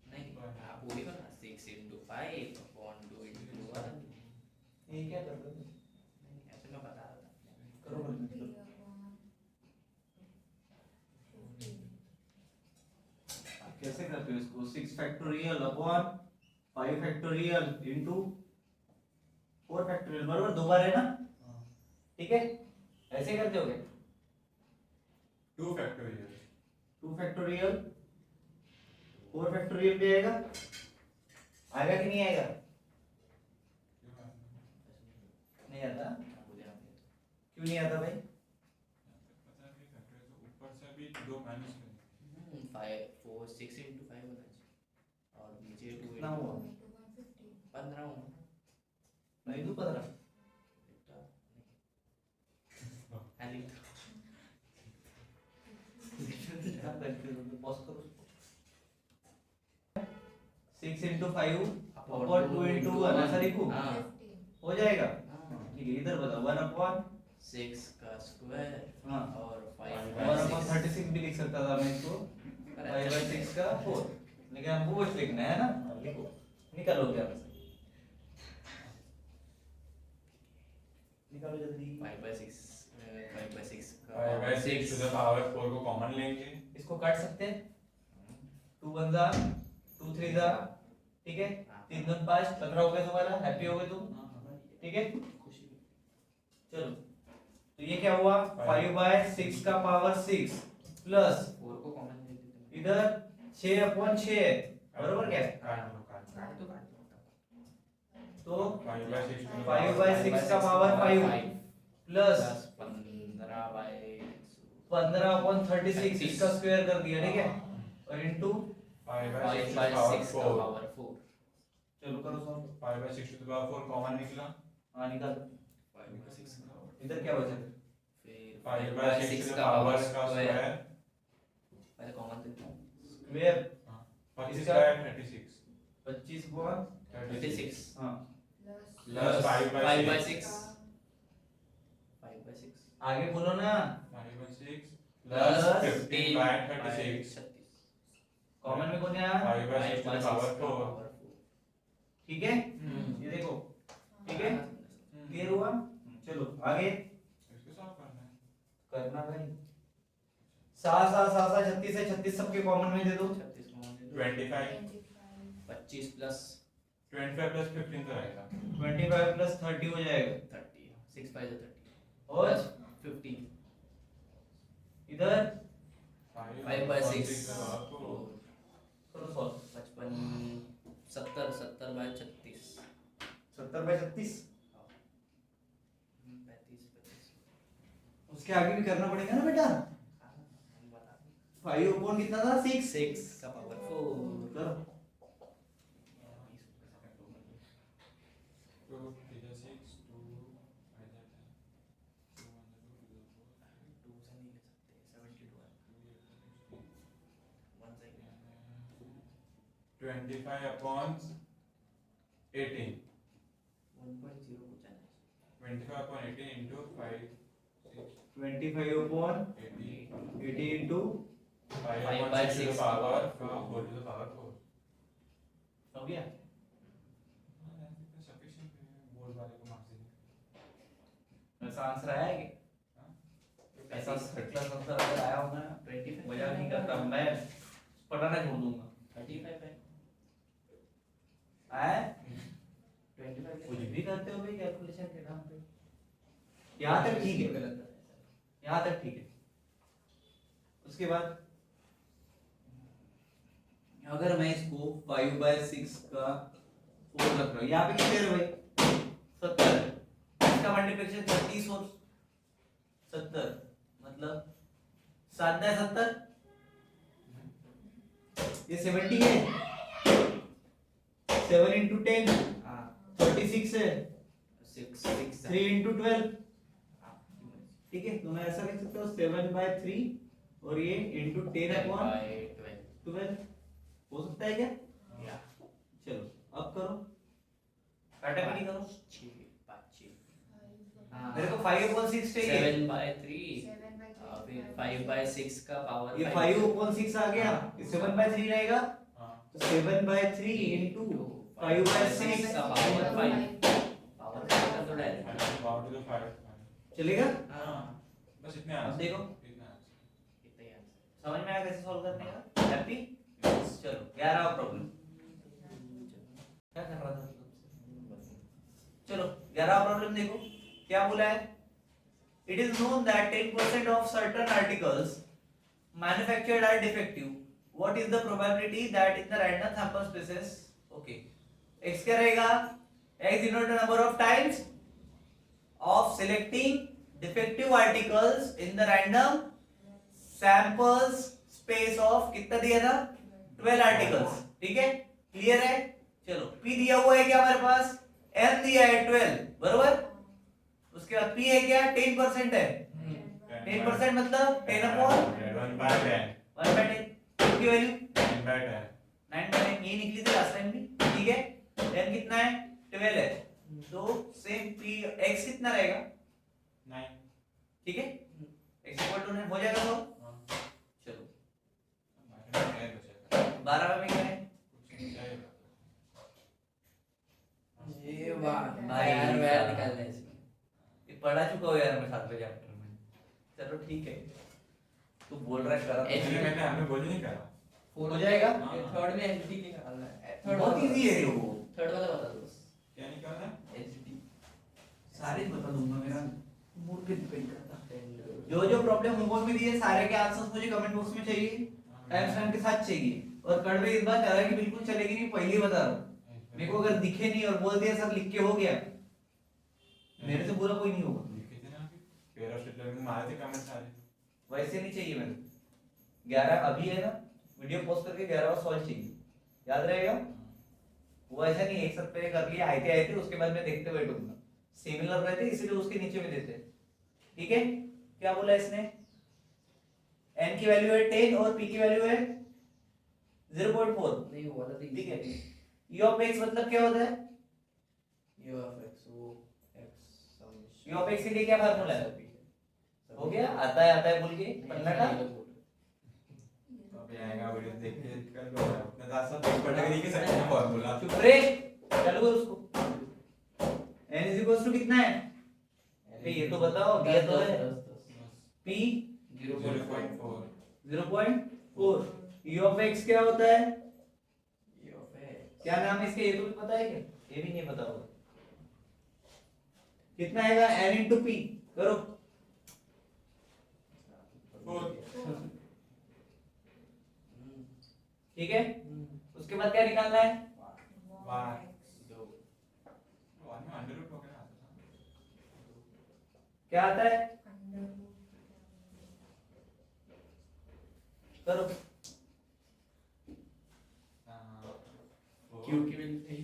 नहीं आप वही करना 6 into 5 upon 2 into 1 ये क्या कर रहे हो नहीं ऐसे मैं बता रहा था करो बोलो। कैसे करते हो इसको 6 factorial upon 5 factorial into 4 factorial बराबर दो बार है ना ठीक है ऐसे करते हो क्या 2 factorial 2 फैक्टोरियल 4 फैक्टोरियल भी आएगा आएगा कि नहीं आएगा नहीं आता क्यों नहीं आता भाई पता नहीं factorial तो ऊपर से भी 2 माइनस करेंगे 5 4 6 into 5 होना चाहिए और नीचे 2 कितना हुआ 15 हो नहीं तू 15 पॉज करो 6 into 5 अपॉन 2 into 1 ऐसा लिखूं हाँ हो जाएगा ठीक है इधर बताओ 1 अपॉन 6 का स्क्वायर हाँ और 1 5 अपॉन 36 भी लिख सकता था मैं इसको 5/6 का 4 लेकिन हमको वो लिखना है ना लिखो निकालो क्या निकालो जल्दी 5/6 5/6 5/6 to the power 4 को कॉमन लेंगे इसको काट सकते हैं 2 1 जा 2 3 जा ठीक है 3 2 5 15 हो गए तुम्हारा हैप्पी हो गए तुम ठीक है चलो तो ये क्या हुआ 5/6 का पावर 6 प्लस 4 को कॉमन ले लेते हैं इधर 6/6 है बरोबर क्या है काट दो तो 5/6 to the 5/6 का पावर 5 प्लस 15/36 इसका स्क्वायर कर दिया ठीक है और इनटू 5/6 to the 5/6 power का 4 पावर 4 चलो करो solve 5/6 to the power 4 common निकला हाँ निकाल 5/6 का इधर क्या बचा फिर 5/6 to the power का स्क्वायर पहले कॉमन लेते हैं स्क्वायर 25/36 25 अपॉन 36 हाँ प्लस 5/6 5/6 आगे बोलो ना 5/6 प्लस प्लस 15/36 कॉमन में कौन है 5/6 to the power 4 ठीक है ये देखो ठीक है क्लियर हुआ चलो आगे इसको सॉल्व करना है करना भाई 7 36 है 36 सबके कॉमन में दे दो 36 कॉमन ले 25 25 प्लस 25 प्लस 15 तो आएगा 25 प्लस 30 हो जाएगा 30 6 5 30 और प्लस 15 इधर 5/6 करो सॉल्व 55 70/36 70/36 35 उसके आगे भी करना पड़ेगा ना बेटा 5 अपॉन कितना था 6 6 का पावर 4 करो तो ठीक है 6 2 आ जाता है 2 2 से नहीं ले सकते 72 1 से 25 upon 18 1.0 कुछ है 25 upon 18 into 5 25 upon 80 80 into 5 5 upon by 6 to the 6 power 4 whole to the power 4 हो गया सफिशिएंट बोल वाले को मार्क्स देंगे ऐसा आंसर आया है कि ऐसा प्लस आंसर अगर आया होगा ना 25 मजाक नहीं करता मैं पढ़ाना छोड़ दूंगा 35 है आया 25 कुछ भी करते हो भाई कैलकुलेशन के नाम पे यहाँ तक ठीक है यहाँ तक ठीक है उसके बाद अगर मैं इसको 5/6 का 4 रख रहा हूँ, यहाँ पे कितने है भाई 70 है, इसका मल्टीप्लिकेशन 30 और 70 मतलब 7/70, ये 70 है, 7 into 10 36 है, 3 into 12, ठीक है। तो मैं ऐसा लिख सकता हूँ 7/3 और ये into 10/12 हो सकता है क्या? चलो अब करो, काटाकाटी करो। मेरे को 5/6 चाहिए, 7/3 फिर 5/6 का पावर ये 5/6 आ गया, ये 7/3 रहेगा, हाँ तो 7/3 into 5/6 का पावर 5 पावर का तो डायरेक्ट पावर टू द 5 चलेगा। हाँ बस इतने अब आंसर देखो इतना आंसर कितने आंसर समझ में आया कैसे सॉल्व करने का, हैप्पी। चलो 11वां प्रॉब्लम, क्या कर रहा था चलो 11वां प्रॉब्लम देखो क्या बोला है। It is known that 10% of certain articles manufactured are defective. What is the probability that in the random sample spaces, okay, x क्या रहेगा, x denote the number of times of selecting defective articles in the random samples space of कितना दिया था 12 articles, ठीक है clear है। चलो p दिया हुआ है क्या हमारे पास, n दिया है 12 बरोबर, उसके बाद p है क्या 10% है, 10% मतलब 10/10 की वैल्यू 9/10 ये निकली थी लास्ट टाइम भी, ठीक है। n कितना है 12 है, तो सेम p x कितना रहेगा 9 ठीक है, x इक्वल टू 9 हो जाएगा तो चलो 12 में क्या है ये वाह भाई यार यार निकालना है इसमें। ये पढ़ा चुका हो यार मैं 7वें चैप्टर में, चलो ठीक है तू बोल रहा है करा एक्चुअली मैंने हमने बोल नहीं करा हो जाएगा। थर्ड में एचडी निकालना है, थर्ड बहुत इजी है ये, वो थर्ड वाला बता दो क्या निकालना है एचडी सारे बता दूंगा, मेरा मूड पे डिपेंड करता है। जो प्रॉब्लम होमवर्क में दिए सारे के आंसर्स मुझे कमेंट बॉक्स में चाहिए, टाइम स्टैम्प के साथ चाहिए। और कड़वे इस बार कह रहा है कि बिल्कुल चलेगी नहीं, पहले ही बता रहा हूं, मेरे को अगर दिखे नहीं और बोल दिया सब लिख के हो गया, मेरे से बुरा कोई नहीं होगा। कितने ना पेयर ऑफ स्टेट लर्निंग मारे थे कमेंट सारे, वैसे नहीं चाहिए मेरे को, 11 अभी है ना, वीडियो पोस्ट करके 11वां सॉल्व चाहिए, याद रहेगा। वो ऐसा नहीं एक साथ पे कर लिया आए थे उसके बाद मैं देखते बैठूंगा, सिमिलर रहते इसीलिए उसके नीचे में देते, ठीक है। क्या बोला इसने, n की वैल्यू है 10 और p की वैल्यू है 0.4, नहीं वो वाला ठीक है। e of x मतलब क्या होता है, u of x वो x e of x के लिए क्या फार्मूला है, हो गया आता है बोल के पढ़ना था। अबे आएगा वीडियो देख के कर लो अपने दास सब पढ़ के देख सकते हैं फार्मूला। चुप रे चलो कर उसको, n कितना है अबे ये तो बताओ, दिया तो है p 0.4 0.4, e of x क्या होता है, u of x क्या नाम है इसका, ये तो भी पता है क्या, ये भी नहीं पता होगा। कितना आएगा n into p, करो 4 ठीक है। उसके बाद क्या निकालना है, बार दो और में अंडर रूट वगैरह आता था क्या आता है करो, q की वैल्यू थी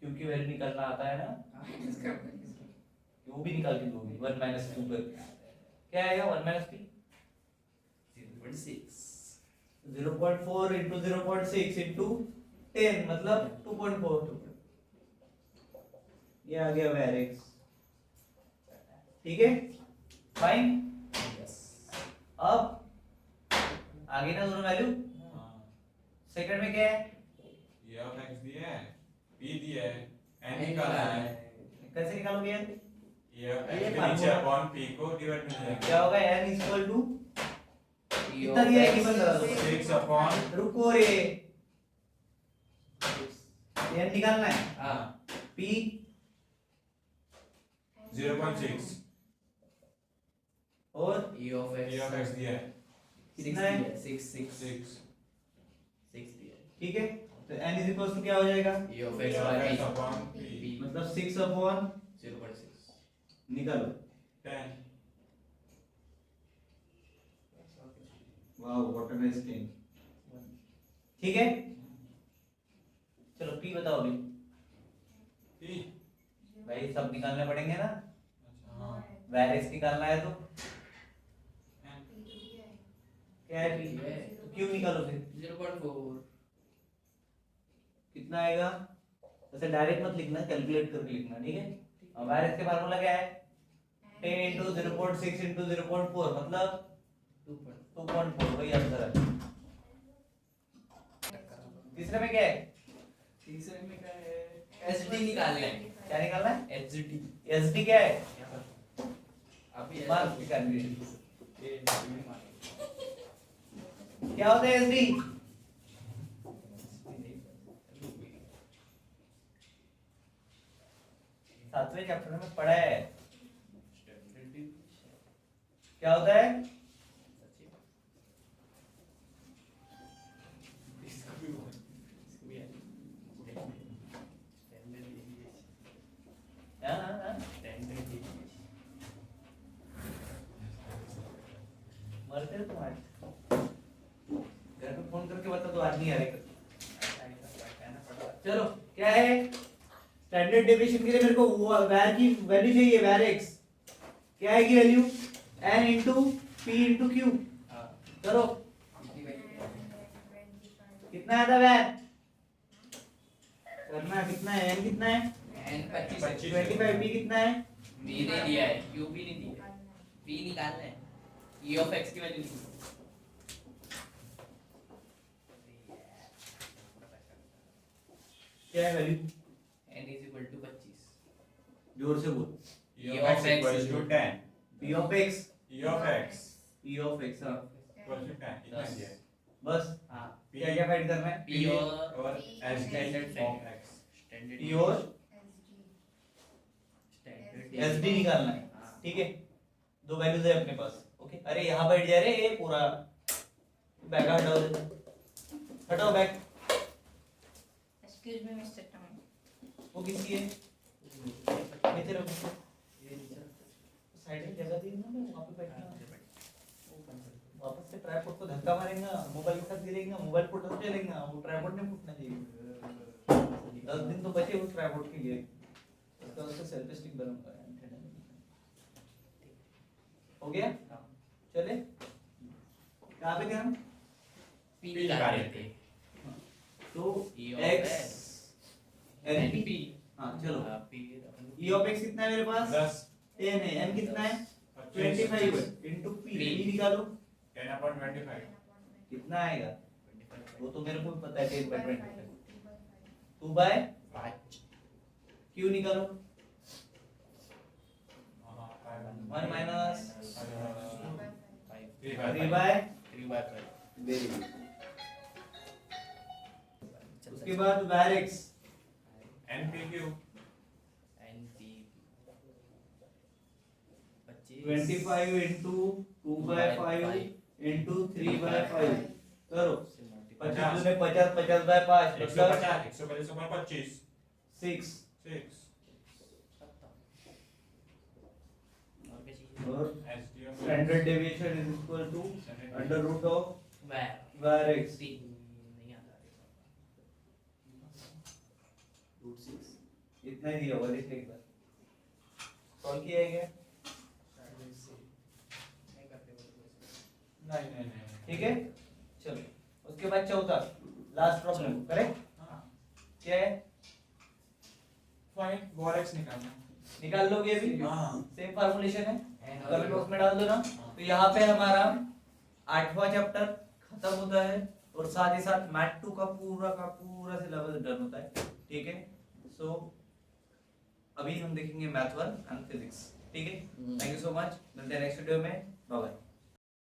q की वैल्यू निकालना आता है ना, वो भी निकाल के दोगे 1 - q पर क्या आएगा 1 - p 0.4 into 0.6 into 10 मतलब 2.4, ये आ गया वेरिक्स, ठीक है फाइन। अब आगे ना दोनों वैल्यू, सेकंड में क्या है, ये ऑफ x दिया है p दिया है n निकालना है, कैसे निकालोगे यार, ये ऑफ x के नीचे अपॉन p को डिवाइड में जाएगा, क्या होगा n इक्वल टू कितना दिया है गिवन करा दो 6 अपॉन रुको रे, n निकालना है हां p 0.6 और e of ये ऑफ x दिया है कितना है 6 6 6 6 दिया ठीक है तो n इज इक्वल टू क्या हो जाएगा e of x x by upon p p मतलब 6 अपॉन 0.6 निकालो 10 wow what a nice thing ठीक है चलो p बताओ अभी p भाई सब निकालने पड़ेंगे ना अच्छा हाँ वैरिएक्स निकालना है तो n क्या है p तो क्यों निकालो फिर 0.4 कितना आएगा वैसे डायरेक्ट मत लिखना कैलकुलेट करके लिखना ठीक है और वैरिएक्स का फार्मूला क्या है 10 into 0.6 into 0.4 मतलब 2.4 वही आंसर है तीसरे में क्या है तीसरे में क्या है SD निकालना है क्या निकालना है HD SD क्या है अभी मार्क निकालनी है ये क्या होता है SD सातवें चैप्टर में पढ़ा है क्या होता है हाँ मरते हो तुम आज घर पे फोन करके बता दो आज नहीं आ रहे चलो क्या है स्टैंडर्ड डेविएशन के लिए मेरे को वैर की वैल्यू चाहिए वैर एक्स क्या है की value n into p into q करो कितना है था वैर करना कितना है n कितना है n 25 25 p कितना है b नहीं दिया है q भी नहीं दिया है p निकालना है e of x की वैल्यू निकालो क्या है value n is equal to 25 जोर से बोल e of x equals to 10 p of x e of x p of x हाँ equals to 10 इतना ही है बस हां क्या क्या फाइंड करना है p और s standard of x standard p और स्टैंडर्ड sd निकालना है ठीक है दो वैल्यूज है अपने पास ओके अरे यहाँ बैठ जा रे ये पूरा बैग हटाओ हटाओ bag Excuse me, Mr. Tom. वो किसकी है नीचे रखो साइड में जगह दी ना मैं वहाँ पे बैठना वापस से ट्राइपॉड को धक्का मारेगा मोबाइल के साथ गिरेगा मोबाइल फुट चलेगा वो ट्राइपॉड नहीं फूटना चाहिए 10 दिन तो बचे उस ट्राइपॉड के लिए इसका उससे सेल्फी स्टिक बनूंगा हो गया चले कहाँ पे थे हम p निकाल रहे थे तो E of x x n p हाँ चलो p e of x कितना है मेरे पास 10 10 है n कितना है 25 है into p p निकालो 10 upon 25 कितना आएगा 25 वो तो मेरे को भी पता है 10 by 25 2 by 5 q निकालो हाँ 1 minus 3 3 by 3 by 5 very good उसके बाद var x npq np 25 into 2 by 5 into 3 by 5 करो 25 ने 50 50 by 5 मतलब 150 upon 25 6 6 और sd of standard deviation is equal to under root of var x नहीं आता रूट 6 इतना ही दिया हुआ देख ले एक बार सॉल्व किया है क्या नहीं नहीं नहीं ठीक है चलो उसके बाद चौथा लास्ट प्रॉब्लम करेक्ट क्या है फाइंड vor x निकालना निकाल लोगे अभी हाँ। सेम फार्मूलेशन है And कमेंट बॉक्स में डाल दो ना तो यहाँ पे हमारा 8वां चैप्टर खत्म होता है और साथ ही साथ मैथ 2 का पूरा सिलेबस डन होता है ठीक है सो अभी हम देखेंगे मैथ 1 एंड फिजिक्स ठीक है थैंक यू सो मच मिलते हैं नेक्स्ट वीडियो में बाय बाय